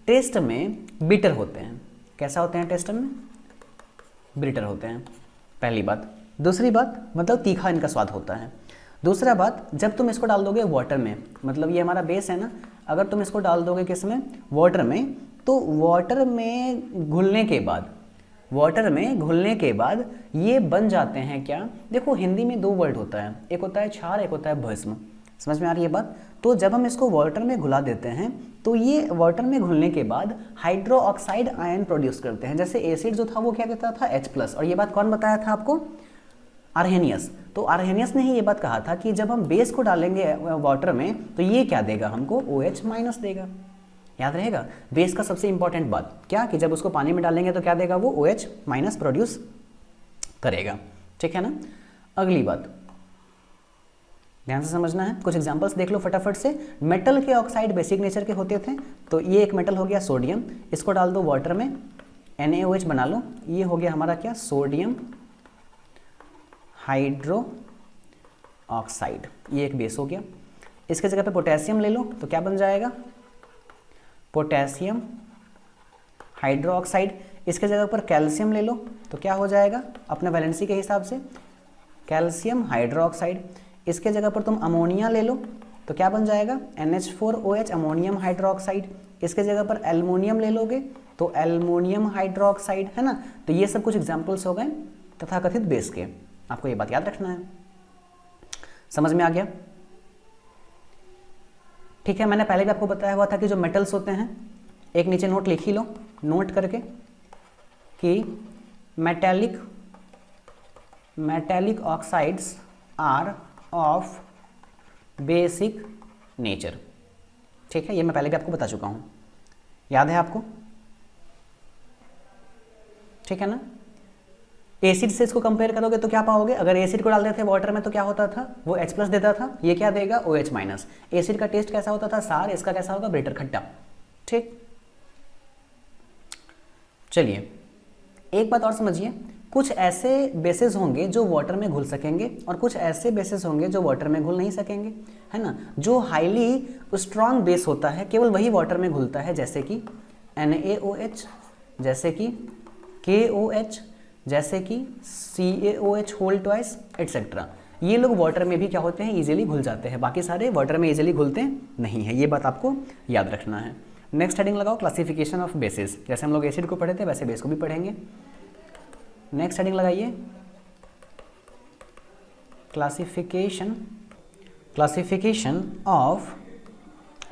टेस्ट में बिटर होते हैं। कैसा होते हैं टेस्ट में? बिटर होते हैं, पहली बात। दूसरी बात मतलब तीखा इनका स्वाद होता है। दूसरा बात, जब तुम इसको डाल दोगे वाटर में, मतलब ये हमारा बेस है ना, अगर तुम इसको डाल दोगे किस में? वाटर में, तो वाटर में घुलने के बाद ये बन जाते हैं क्या? देखो हिंदी में दो वर्ड होता है, एक होता है क्षार, एक होता है भस्म। समझ में आ रही है बात? तो जब हम इसको वाटर में घुला देते हैं तो ये वाटर में घुलने के बाद हाइड्रो ऑक्साइड आयन प्रोड्यूस करते हैं। जैसे एसिड जो था वो क्या कहता था? H+। और ये बात कौन बताया था आपको? आर्हेनियस। तो आर्हेनियस ने ही ये बात कहा था कि जब हम बेस को डालेंगे वाटर में तो ये क्या देगा हमको? OH- देगा। याद रहेगा बेस का सबसे इंपॉर्टेंट बात क्या, कि जब उसको पानी में डालेंगे तो क्या देगा? वो OH- प्रोड्यूस करेगा, ठीक है ना। अगली बात ध्यान से समझना है, कुछ एग्जांपल्स देख लो फटाफट से। मेटल के ऑक्साइड बेसिक नेचर के होते थे, तो ये एक मेटल हो गया सोडियम, इसको डाल दो वाटर में, NaOH बना लो, ये हो गया हमारा क्या? सोडियम हाइड्रो ऑक्साइड, ये एक बेस हो गया। इसके जगह पे पोटेशियम ले लो तो क्या बन जाएगा? Potassium hydro oxide. इसके जगह पर कैल्शियम ले लो तो क्या हो जाएगा? अपने वैलेंसी के हिसाब से कैल्शियम हाइड्रो ऑक्साइड। इसके जगह पर तुम अमोनिया ले लो तो क्या बन जाएगा? NH4OH ammonium hydro oxide. इसके जगह पर एल्युमिनियम ले लोगे तो एल्युमिनियम हाइड्रो ऑक्साइड, है ना। तो ये सब कुछ एग्जाम्पल्स हो गए तथाकथित बेस के, आपको ये बात याद रखना है। समझ में आ गया? ठीक है, मैंने पहले भी आपको बताया हुआ था कि जो मेटल्स होते हैं, एक नीचे नोट लिख ही लो, नोट करके कि metallic oxides are of basic nature. ठीक है, ये मैं पहले भी आपको बता चुका हूं, याद है आपको? ठीक है ना। एसिड से इसको कंपेयर करोगे तो क्या पाओगे? अगर एसिड को डाल देते थे वाटर में तो क्या होता था? वो H+ देता था, ये क्या देगा? OH-। एसिड का टेस्ट कैसा होता था? सार। इसका कैसा होगा? बिटर, खट्टा। ठीक, चलिए एक बात और समझिए, कुछ ऐसे बेसेस होंगे जो वाटर में घुल सकेंगे और कुछ ऐसे बेसेस होंगे जो वाटर में घुल नहीं सकेंगे, है ना। जो हाईली स्ट्रॉन्ग बेस होता है केवल वही वाटर में घुलता है, जैसे कि NaOH, जैसे कि KOH, जैसे कि CaOH होल ट्वाइस एटसेट्रा। ये लोग वाटर में भी क्या होते हैं? इजीली घुल जाते हैं, बाकी सारे वाटर में इजीली घुलते नहीं है, ये बात आपको याद रखना है। नेक्स्ट हेडिंग लगाओ, क्लासिफिकेशन ऑफ बेसिस। जैसे हम लोग एसिड को पढ़े थे वैसे बेस को भी पढ़ेंगे। नेक्स्ट हेडिंग लगाइए, क्लासिफिकेशन ऑफ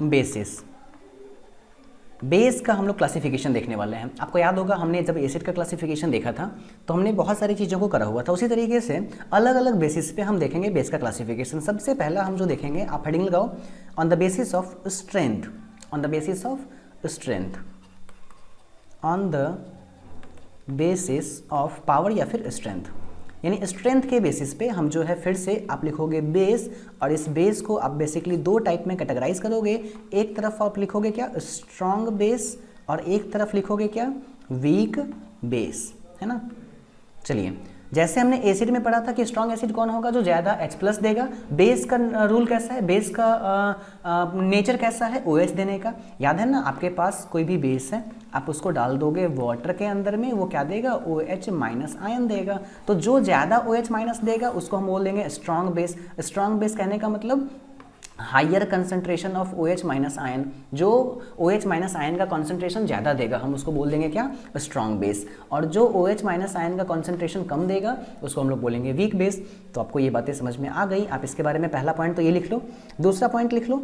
बेसिस। बेस का हम लोग क्लासिफिकेशन देखने वाले हैं। आपको याद होगा हमने जब एसिड का क्लासिफिकेशन देखा था तो हमने बहुत सारी चीज़ों को करा हुआ था, उसी तरीके से अलग अलग बेसिस पे हम देखेंगे बेस का क्लासिफिकेशन। सबसे पहला हम जो देखेंगे, आप हेडिंग लगाओ, on the basis of strength, on the basis of strength, on the basis of power या फिर स्ट्रेंथ, यानी स्ट्रेंथ के बेसिस पे हम जो है फिर से आप लिखोगे बेस, और इस बेस को आप बेसिकली दो टाइप में कैटेगराइज करोगे। एक तरफ आप लिखोगे क्या? स्ट्रॉन्ग बेस, और एक तरफ लिखोगे क्या? वीक बेस, है ना। चलिए, जैसे हमने एसिड में पढ़ा था कि स्ट्रॉन्ग एसिड कौन होगा? जो ज़्यादा H+ देगा। बेस का रूल कैसा है? बेस का नेचर कैसा है? OH देने का। याद है ना, आपके पास कोई भी बेस है, आप उसको डाल दोगे वाटर के अंदर में, वो क्या देगा? OH- आयन देगा। तो जो ज़्यादा OH- देगा उसको हम बोल देंगे स्ट्रॉन्ग बेस। स्ट्रॉन्ग बेस कहने का मतलब higher concentration of OH- ion, जो OH- आयन का कंसंट्रेशन ज़्यादा देगा हम उसको बोल देंगे क्या? Strong base. और जो OH- आयन का कंसंट्रेशन कम देगा उसको हम लोग बोलेंगे वीक बेस। तो आपको ये बातें समझ में आ गई। आप इसके बारे में पहला पॉइंट तो ये लिख लो, दूसरा पॉइंट लिख लो,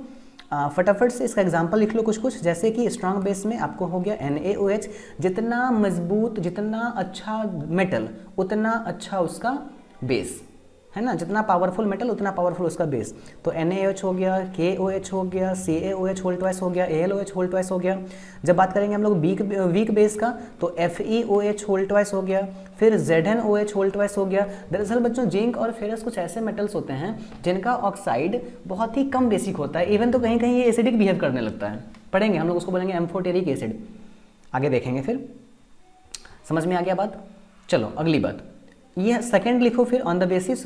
फटाफट से इसका एग्जाम्पल लिख लो कुछ कुछ। जैसे कि स्ट्रॉन्ग बेस में आपको हो गया NaOH, जितना मजबूत, जितना अच्छा मेटल उतना अच्छा उसका बेस, है ना, जितना पावरफुल मेटल उतना पावरफुल उसका बेस। तो NaOH हो गया, KOH हो गया, CaOH होल ट्वाइस हो गया, AlOH होल ट्वाइस हो गया। जब बात करेंगे हम लोग वीक बेस का तो FeOH होल ट्वाइस हो गया, फिर ZnOH होल ट्वाइस हो गया। दरअसल बच्चों जिंक और फेरस कुछ ऐसे मेटल्स होते हैं जिनका ऑक्साइड बहुत ही कम बेसिक होता है, इवन तो कहीं कहीं ये एसिडिक बिहेव करने लगता है। पढ़ेंगे हम लोग उसको, बोलेंगे एम्फोटेरिक एसिड, आगे देखेंगे। फिर समझ में आ गया बात। चलो अगली बात, ये सेकंड लिखो फिर, on the basis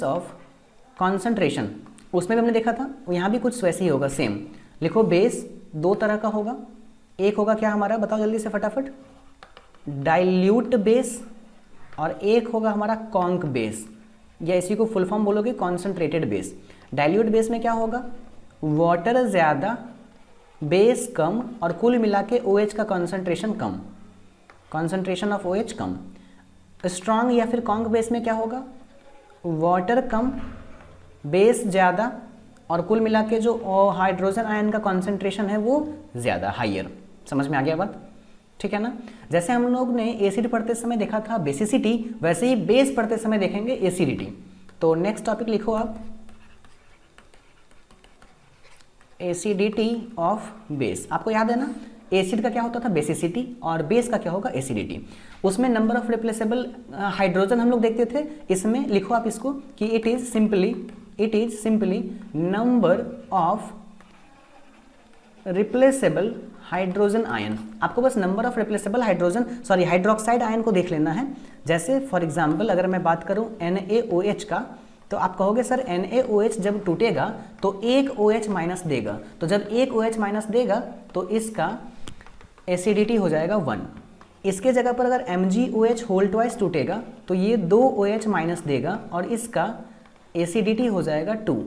of concentration. उसमें भी हमने देखा था, यहाँ भी कुछ वैसे ही होगा सेम। लिखो बेस दो तरह का होगा, एक होगा क्या हमारा, बताओ जल्दी से फटाफट, डाइल्यूट बेस, और एक होगा हमारा कॉन्क बेस, या इसी को फुल फॉर्म बोलोगे कॉन्सेंट्रेटेड बेस। डाइल्यूट बेस में क्या होगा, वाटर ज़्यादा, बेस कम, और कुल मिला के OH का concentration come, concentration of OH come. Strong या फिर कॉन्क बेस में क्या होगा, वाटर कम, बेस ज़्यादा, और कुल मिला के जो हाइड्रोजन आयन का कॉन्सेंट्रेशन है वो ज़्यादा, हाइयर। समझ में आ गया बात, ठीक है ना। जैसे हम लोग ने एसिड पढ़ते समय देखा था बेसिसिटी, वैसे ही बेस पढ़ते समय देखेंगे एसिडिटी। तो नेक्स्ट टॉपिक लिखो आप, एसिडिटी ऑफ बेस। आपको याद है ना, एसिड का क्या होता था बेसिसिटी, और बेस का क्या होगा एसिडिटी। उसमें नंबर ऑफ रिप्लेसेबल हाइड्रोजन हम लोग देखते थे, इसमें लिखो आप इसको कि it is simply number of replaceable hydrogen ion. आपको बस number of replaceable hydroxide ion को देख लेना है। जैसे फॉर एग्जांपल अगर मैं बात करूं NaOH का, तो आप कहोगे सर NaOH जब टूटेगा तो एक OH माइनस देगा, तो जब एक OH माइनस देगा तो इसका एसिडिटी हो जाएगा 1। इसके जगह पर अगर MgOH होल ट्वाइस टूटेगा तो ये 2 OH माइनस देगा और इसका एसिडिटी हो जाएगा 2।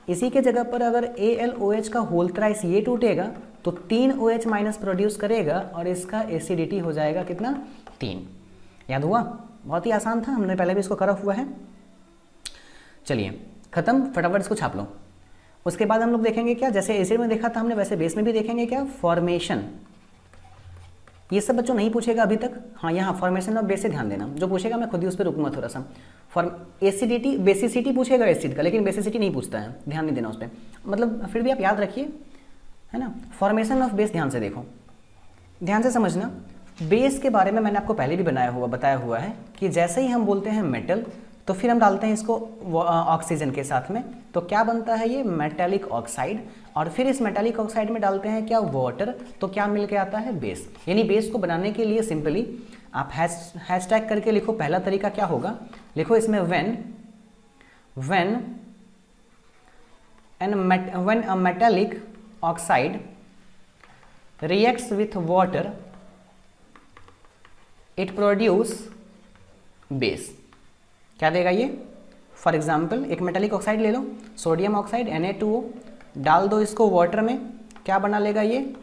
इसी के जगह पर अगर AlOH का होल थ्राइस ये टूटेगा तो 3 OH माइनस प्रोड्यूस करेगा और इसका एसिडिटी हो जाएगा कितना, 3। याद हुआ, बहुत ही आसान था, हमने पहले भी इसको करा हुआ है। चलिए खत्म, फटाफट इसको छाप लो। उसके बाद हम लोग देखेंगे क्या, जैसे एसिड में देखा था हमने वैसे बेस में भी देखेंगे क्या, फॉर्मेशन। ये सब बच्चों नहीं पूछेगा अभी तक, हाँ यहाँ फॉर्मेशन ऑफ बेस से ध्यान देना, जो पूछेगा मैं खुद ही उस पर रुकूंगा थोड़ा सा। एसिडिटी बेसिसिटी पूछेगा एसिड का, लेकिन बेसिसिटी नहीं पूछता है, ध्यान नहीं देना उस पर, मतलब फिर भी आप याद रखिए, है ना। फॉर्मेशन ऑफ बेस ध्यान से देखो, ध्यान से समझना। बेस के बारे में मैंने आपको पहले भी बताया हुआ है कि जैसे ही हम बोलते हैं मेटल तो फिर हम डालते हैं इसको ऑक्सीजन के साथ में, तो क्या बनता है ये मेटालिक ऑक्साइड, और फिर इस मेटालिक ऑक्साइड में डालते हैं क्या, वाटर, तो क्या मिल के आता है, बेस। यानी बेस को बनाने के लिए सिंपली आप हैशटैग करके लिखो। पहला तरीका क्या होगा, लिखो इसमें when a metallic oxide reacts with water it produce base। क्या देगा ये, फॉर एग्जाम्पल एक मेटालिक ऑक्साइड ले लो, सोडियम ऑक्साइड Na2O, डाल दो इसको वाटर में, क्या बना लेगा ये,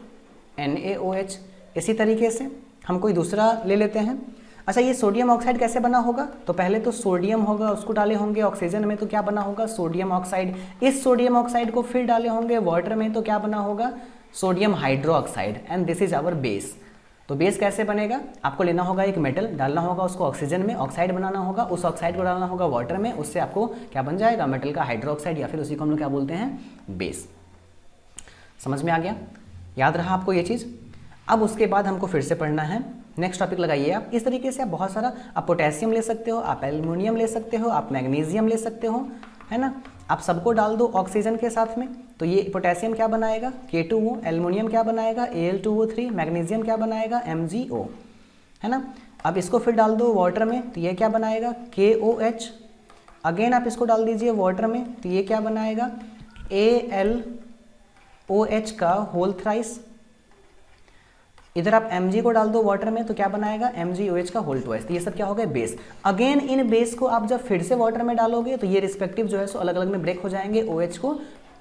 NaOH। इसी तरीके से हम कोई दूसरा ले लेते हैं। अच्छा ये सोडियम ऑक्साइड कैसे बना होगा, तो पहले तो सोडियम होगा, उसको डाले होंगे ऑक्सीजन में, तो क्या बना होगा, सोडियम ऑक्साइड। इस सोडियम ऑक्साइड को फिर डाले होंगे वाटर में, तो क्या बना होगा, sodium hydroxide, and this is our base. तो बेस कैसे बनेगा, आपको लेना होगा एक मेटल, डालना होगा उसको ऑक्सीजन में, ऑक्साइड बनाना होगा, उस ऑक्साइड को डालना होगा वाटर में, उससे आपको क्या बन जाएगा, मेटल का हाइड्रोक्साइड, या फिर उसी को हम लोग क्या बोलते हैं, बेस। समझ में आ गया, याद रहा आपको ये चीज़। अब उसके बाद हमको फिर से पढ़ना है, नेक्स्ट टॉपिक लगाइए आप। इस तरीके से आप बहुत सारा, आप पोटेशियम ले सकते हो, आप एल्युमिनियम ले सकते हो, आप मैग्नीशियम ले सकते हो, है ना। आप सबको डाल दो ऑक्सीजन के साथ में, तो ये पोटेशियम क्या बनाएगा, K2O, एल्युमिनियम क्या बनाएगा, Al2O3, मैग्नीशियम क्या बनाएगा, MgO, है ना। अब इसको फिर डाल दो वाटर में, तो ये क्या बनाएगा, KOH। अगेन आप इसको डाल दीजिए वाटर में, तो ये क्या बनाएगा, AlOH का होल थ्राइस। इधर आप Mg को डाल दो वाटर में, तो क्या बनाएगा, MgOH का होल ट्वाइस। तो ये सब क्या हो गए, बेस। अगेन इन बेस को आप जब फिर से वाटर में डालोगे तो ये रिस्पेक्टिव जो है सो अलग अलग में ब्रेक हो जाएंगे, OH को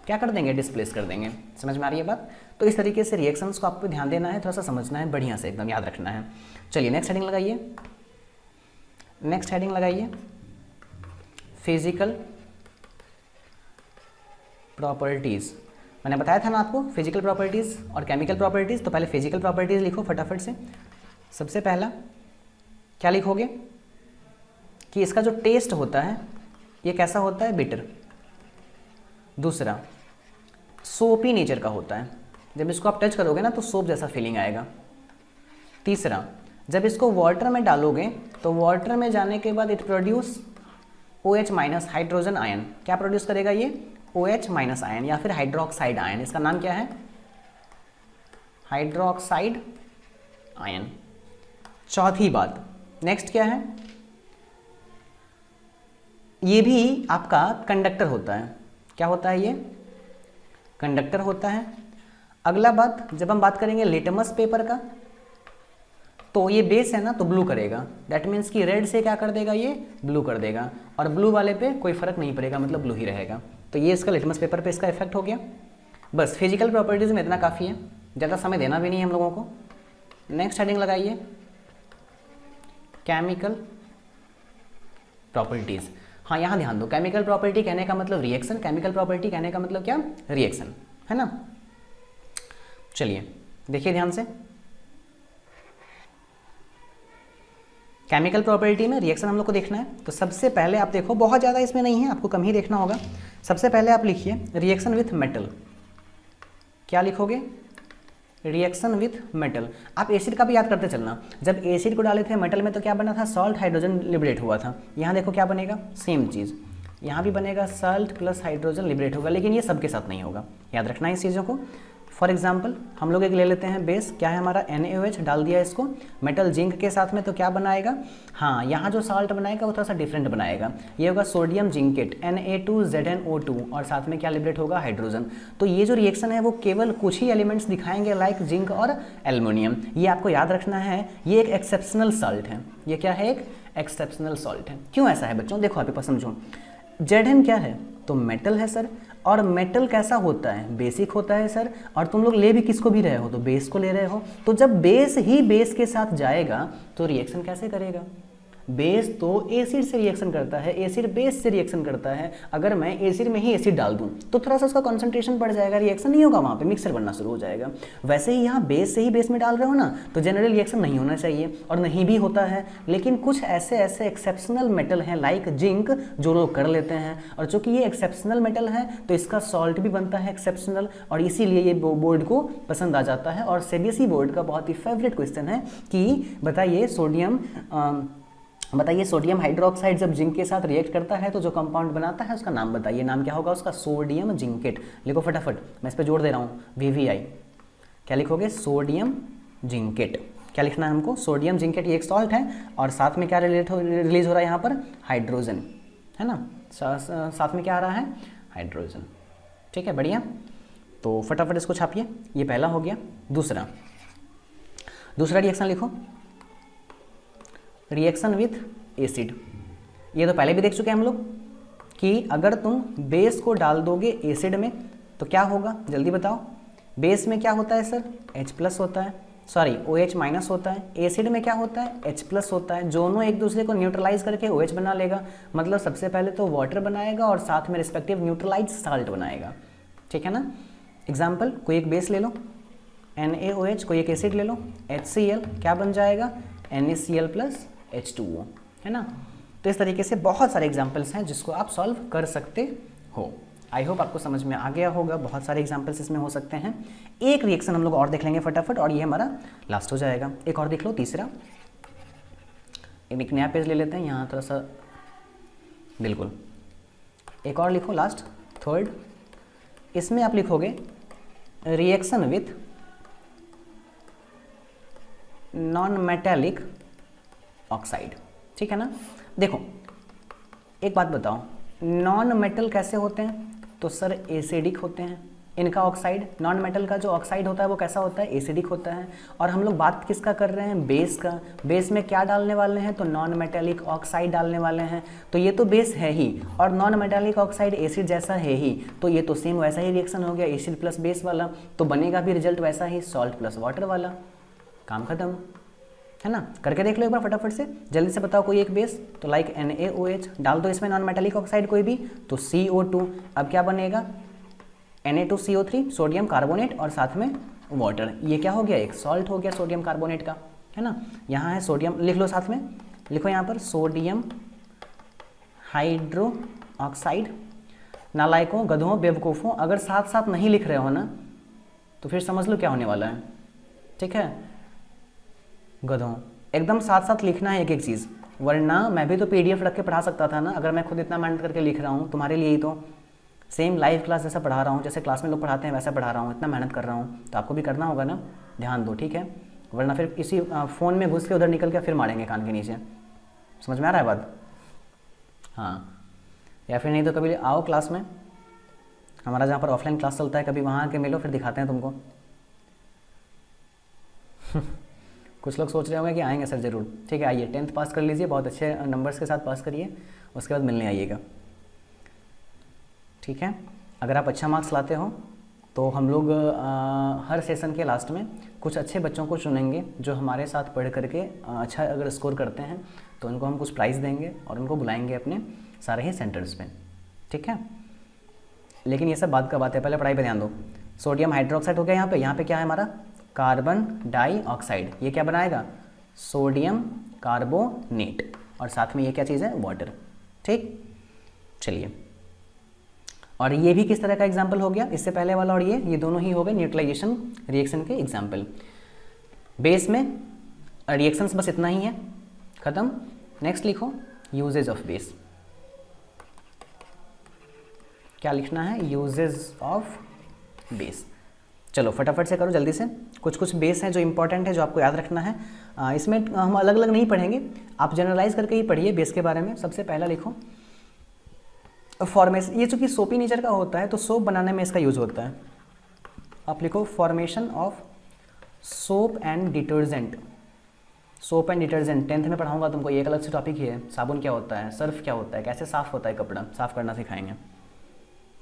क्या कर देंगे, डिस्प्लेस कर देंगे। समझ में आ रही है बात। तो इस तरीके से रिएक्शंस को आपको ध्यान देना है, थोड़ा सा समझना है, बढ़िया से एकदम याद रखना है। चलिए नेक्स्ट हेडिंग लगाइए, नेक्स्ट हेडिंग लगाइए, फिजिकल प्रॉपर्टीज। मैंने बताया था ना आपको फिजिकल प्रॉपर्टीज़ और केमिकल प्रॉपर्टीज़, तो पहले फिजिकल प्रॉपर्टीज़ लिखो फटाफट से। सबसे पहला क्या लिखोगे, कि इसका जो टेस्ट होता है ये कैसा होता है, बिटर। दूसरा, सोपी नेचर का होता है, जब इसको आप टच करोगे ना तो सोप जैसा फीलिंग आएगा। तीसरा, जब इसको वाटर में डालोगे तो वाटर में जाने के बाद it produce OH minus hydrogen ion. क्या प्रोड्यूस करेगा ये, OH माइनस आयन या फिर हाइड्रोक्साइड आयन। इसका नाम क्या है, हाइड्रोक्साइड आयन। चौथी बात, नेक्स्ट क्या है, ये भी आपका कंडक्टर होता है। क्या होता है ये, कंडक्टर होता है। अगला बात, जब हम बात करेंगे लिटमस पेपर का, तो ये बेस है ना तो ब्लू करेगा, दैट मीन्स कि रेड से क्या कर देगा, ये ब्लू कर देगा, और ब्लू वाले पे कोई फर्क नहीं पड़ेगा, मतलब ब्लू ही रहेगा। तो ये इसका लिटमस पेपर पे इसका इफेक्ट हो गया। बस फिजिकल प्रॉपर्टीज में इतना काफ़ी है, ज़्यादा समय देना भी नहीं है हम लोगों को। नेक्स्ट हेडिंग लगाइए, केमिकल प्रॉपर्टीज। हाँ, यहाँ ध्यान दो, केमिकल प्रॉपर्टी कहने का मतलब रिएक्शन, केमिकल प्रॉपर्टी कहने का मतलब क्या, रिएक्शन, है ना। चलिए देखिए ध्यान से, केमिकल प्रॉपर्टी में रिएक्शन हम लोग को देखना है। तो सबसे पहले आप देखो, बहुत ज़्यादा इसमें नहीं है, आपको कम ही देखना होगा। सबसे पहले आप लिखिए रिएक्शन विथ मेटल। क्या लिखोगे, रिएक्शन विथ मेटल। आप एसिड का भी याद करते चलना, जब एसिड को डाले थे मेटल में तो क्या बना था, सॉल्ट हाइड्रोजन लिबरेट हुआ था। यहाँ देखो क्या बनेगा, सेम चीज़ यहाँ भी बनेगा, सॉल्ट प्लस हाइड्रोजन लिबरेट होगा, लेकिन ये सबके साथ नहीं होगा, याद रखना है इस चीज़ों को। फॉर एग्जाम्पल हम लोग एक ले लेते हैं बेस, क्या है हमारा NaOH, डाल दिया इसको मेटल जिंक के साथ में, तो क्या बनाएगा, हाँ यहाँ जो साल्ट बनाएगा वो थोड़ा सा डिफरेंट बनाएगा, ये होगा सोडियम जिंकेट Na2ZnO2, और साथ में क्या लिबरेट होगा, हाइड्रोजन। तो ये जो रिएक्शन है वो केवल कुछ ही एलिमेंट्स दिखाएंगे, लाइक जिंक और एल्युमिनियम। ये आपको याद रखना है, ये एक एक्सेप्शनल सॉल्ट है। ये क्या है, एक एक्सेप्शनल सॉल्ट है। क्यों ऐसा है बच्चों, देखो आप पास समझो। Zn क्या है, तो मेटल है सर, और मेटल कैसा होता है, बेसिक होता है सर, और तुम लोग ले भी किसको भी रहे हो, तो बेस को ले रहे हो। तो जब बेस ही बेस के साथ जाएगा तो रिएक्शन कैसे करेगा, बेस तो एसिड से रिएक्शन करता है, एसिड बेस से रिएक्शन करता है। अगर मैं एसिड में ही एसिड डाल दूं तो थोड़ा सा उसका कंसंट्रेशन बढ़ जाएगा, रिएक्शन नहीं होगा, वहाँ पे मिक्सर बनना शुरू हो जाएगा। वैसे ही यहाँ बेस से ही बेस में डाल रहे हो ना, तो जनरल रिएक्शन नहीं होना चाहिए, और नहीं भी होता है। लेकिन कुछ ऐसे ऐसे एक्सेप्शनल मेटल हैं लाइक जिंक, जो लोग कर लेते हैं, और चूंकि ये एक्सेप्शनल मेटल है तो इसका सॉल्ट भी बनता है एक्सेप्शनल, और इसीलिए ये बोर्ड को पसंद आ जाता है। और सीबीएसई बोर्ड का बहुत ही फेवरेट क्वेश्चन है कि बताइए सोडियम हाइड्रोक्साइड जब जिंक के साथ रिएक्ट करता है तो जो कंपाउंड बनाता है उसका नाम बताइए, नाम क्या होगा उसका, सोडियम जिंकेट। लिखो फटाफट, मैं इस पर जोड़ दे रहा हूँ, VVI। क्या लिखोगे, सोडियम जिंकेट। क्या लिखना है हमको, सोडियम जिंकेट, ये एक सॉल्ट है, और साथ में क्या रिलीज हो रहा है यहाँ पर, हाइड्रोजन, है ना। साथ में क्या आ रहा है, हाइड्रोजन। ठीक है, बढ़िया। तो फटाफट इसको छापिए, ये पहला हो गया। दूसरा रिएक्शन लिखो, रिएक्शन विथ एसिड। ये तो पहले भी देख चुके हैं हम लोग कि अगर तुम बेस को डाल दोगे एसिड में तो क्या होगा, जल्दी बताओ। बेस में क्या होता है सर, H+ होता है, सॉरी OH- होता है। एसिड में क्या होता है, H+ होता है। दोनों एक दूसरे को न्यूट्रलाइज करके OH बना लेगा, मतलब सबसे पहले तो वाटर बनाएगा और साथ में रिस्पेक्टिव न्यूट्रलाइज साल्ट बनाएगा। ठीक है ना। एग्जाम्पल, कोई एक बेस ले लो NaOH, कोई एक एसिड ले लो HCl, क्या बन जाएगा, NaCl + H2O, है ना। तो इस तरीके से बहुत सारे एग्जाम्पल्स हैं जिसको आप सॉल्व कर सकते हो। आई होप आपको समझ में आ गया होगा, बहुत सारे एग्जाम्पल्स इसमें हो सकते हैं। एक रिएक्शन हम लोग और देख लेंगे फटाफट, और ये हमारा लास्ट हो जाएगा। एक और देख लो, तीसरा। एक नया पेज ले लेते हैं, यहाँ थोड़ा सा, बिल्कुल एक और लिखो, लास्ट थर्ड। इसमें आप लिखोगे reaction with non metallic oxide. ठीक है ना। देखो एक बात बताओ, नॉन मेटल कैसे होते हैं, तो सर एसिडिक होते हैं। इनका ऑक्साइड, नॉन मेटल का जो ऑक्साइड होता है वो कैसा होता है, एसिडिक होता है। और हम लोग बात किसका कर रहे हैं, बेस का। बेस में क्या डालने वाले हैं, तो नॉन मेटेलिक ऑक्साइड डालने वाले हैं। तो ये तो बेस है ही, और नॉन मेटेलिक ऑक्साइड एसिड जैसा है ही, तो ये तो सेम वैसा ही रिएक्शन हो गया, एसिड प्लस बेस वाला। तो बनेगा भी रिजल्ट वैसा ही, सॉल्ट प्लस वाटर वाला। काम खत्म, है ना। करके देख लो एक बार फटाफट से, जल्दी से बताओ। कोई एक बेस, तो लाइक NaOH डाल दो इसमें, नॉन मेटेलिक ऑक्साइड कोई भी, तो CO2। अब क्या बनेगा, Na2CO3, सोडियम कार्बोनेट, और साथ में वाटर। ये क्या हो गया, एक सॉल्ट हो गया सोडियम कार्बोनेट का, है ना। यहाँ है सोडियम, लिख लो साथ में, लिखो यहाँ पर सोडियम हाइड्रो ऑक्साइड। नालायकों, गधों, बेवकूफ़ों, अगर साथ साथ नहीं लिख रहे हो ना तो फिर समझ लो क्या होने वाला है। ठीक है, गधों एकदम साथ साथ लिखना है एक एक चीज़, वरना मैं भी तो PDF रख के पढ़ा सकता था ना। अगर मैं खुद इतना मेहनत करके लिख रहा हूँ तुम्हारे लिए ही, तो सेम लाइव क्लास जैसा पढ़ा रहा हूँ, जैसे क्लास में लोग पढ़ाते हैं वैसा पढ़ा रहा हूँ, इतना मेहनत कर रहा हूँ, तो आपको भी करना होगा ना। ध्यान दो, ठीक है, वरना फिर इसी फ़ोन में घुस के उधर निकल के फिर मारेंगे कान के नीचे। समझ में आ रहा है बात? हाँ, या फिर नहीं तो कभी आओ क्लास में, हमारा जहाँ पर ऑफलाइन क्लास चलता है, कभी वहाँ आके मिलो, फिर दिखाते हैं तुमको। कुछ लोग सोच रहे होंगे कि आएंगे सर ज़रूर। ठीक है, आइए, 10th पास कर लीजिए, बहुत अच्छे नंबर्स के साथ पास करिए, उसके बाद मिलने आइएगा। ठीक है, अगर आप अच्छा मार्क्स लाते हो तो हम लोग हर सेशन के लास्ट में कुछ अच्छे बच्चों को चुनेंगे जो हमारे साथ पढ़ करके अच्छा अगर स्कोर करते हैं तो उनको हम कुछ प्राइज़ देंगे और उनको बुलाएंगे अपने सारे ही सेंटर्स पे। ठीक है, लेकिन ये सब बात का बात है, पहले पढ़ाई पे ध्यान दो। सोडियम हाइड्रोक्साइड हो गया यहाँ पे क्या है हमारा? Carbon dioxide. ये क्या बनाएगा? सोडियम कार्बोनेट, और साथ में ये क्या चीज़ है? वाटर। ठीक, चलिए, और ये भी किस तरह का एग्जाम्पल हो गया? इससे पहले वाला और ये दोनों ही हो गए न्यूट्रलाइजेशन रिएक्शन के एग्जाम्पल। बेस में रिएक्शंस बस इतना ही है, खत्म। नेक्स्ट लिखो यूजेज ऑफ बेस। क्या लिखना है? Uses of base. चलो फटाफट से करो जल्दी से। कुछ बेस हैं जो इंपॉर्टेंट है, जो आपको याद रखना है। इसमें हम अलग अलग नहीं पढ़ेंगे, आप जनरलाइज करके ही पढ़िए बेस के बारे में। सबसे पहला लिखो फॉर्मेशन। ये चूंकि सोपी नेचर का होता है तो सोप बनाने में इसका यूज होता है। आप लिखो formation of soap and detergent. Soap and detergent 10th में पढ़ाऊंगा तुमको, ये एक अलग से टॉपिक ही है। साबुन क्या होता है, सर्फ क्या होता है, कैसे साफ होता है कपड़ा, साफ करना सिखाएंगे।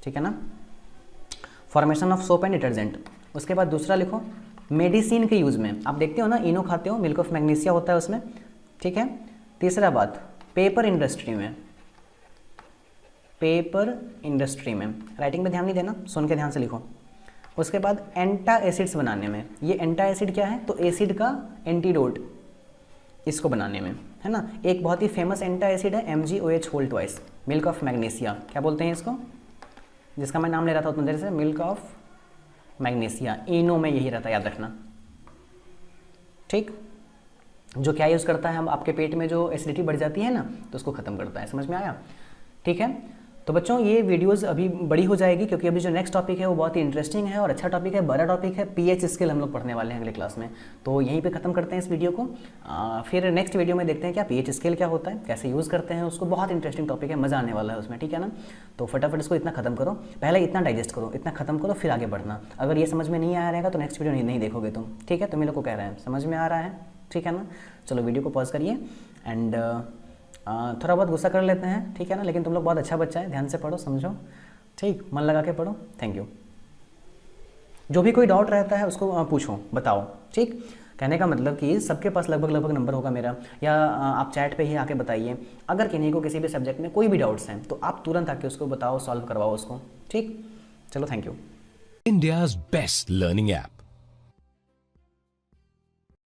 ठीक है ना, formation of soap and detergent. उसके बाद दूसरा लिखो मेडिसिन के यूज़ में। आप देखते हो ना, इनो खाते हो, मिल्क ऑफ मैग्नीशिया होता है उसमें। ठीक है, तीसरा बात पेपर इंडस्ट्री में। पेपर इंडस्ट्री में राइटिंग में ध्यान नहीं देना, सुन के ध्यान से लिखो। उसके बाद एंटा एसिड्स बनाने में। ये एंटा एसिड क्या है? तो एसिड का एंटीडोट, इसको बनाने में, है ना। एक बहुत ही फेमस एंटा एसिड है MgOH whole twice, milk of magnesia. क्या बोलते हैं इसको? जिसका मैं नाम ले रहा था उतनी देर से, मिल्क ऑफ मैग्नीशिया। इनो में यही रहता है, याद रखना। ठीक, जो क्या यूज़ करता है, हम आपके पेट में जो एसिडिटी बढ़ जाती है ना, तो उसको ख़त्म करता है। समझ में आया? ठीक है, तो बच्चों ये वीडियोस अभी बड़ी हो जाएगी, क्योंकि अभी जो नेक्स्ट टॉपिक है वो बहुत ही इंटरेस्टिंग है और अच्छा टॉपिक है, बड़ा टॉपिक है। pH स्केल हम लोग पढ़ने वाले हैं अगले क्लास में। तो यहीं पे ख़त्म करते हैं इस वीडियो को। फिर नेक्स्ट वीडियो में देखते हैं क्या pH स्केल क्या होता है, कैसे यूज़ करते हैं उसको। बहुत इंटरेस्टिंग टॉपिक है, मज़ा आने वाला है उसमें। ठीक है ना, तो फटाफट इसको इतना खत्म करो, पहले इतना डाइजेस्ट करो, इतना खत्म करो, फिर आगे बढ़ना। अगर ये समझ में नहीं आया रहेगा तो नेक्स्ट वीडियो नहीं देखोगे तुम। ठीक है, तो मेरे को कह रहे हैं समझ में आ रहा है? ठीक है ना, चलो वीडियो को पॉज करिए एंड थोड़ा बहुत गुस्सा कर लेते हैं, ठीक है ना, लेकिन तुम लोग बहुत अच्छा बच्चा है, ध्यान से पढ़ो, समझो, ठीक, मन लगा के पढ़ो। Thank you. जो भी कोई डाउट रहता है उसको पूछो, बताओ। ठीक, कहने का मतलब कि सबके पास लगभग नंबर होगा मेरा, या आप चैट पे ही आके बताइए। अगर किन्हीं को किसी भी सब्जेक्ट में कोई भी डाउट्स हैं तो आप तुरंत आके उसको बताओ, सॉल्व करवाओ उसको। ठीक, चलो, thank you. India's best learning app.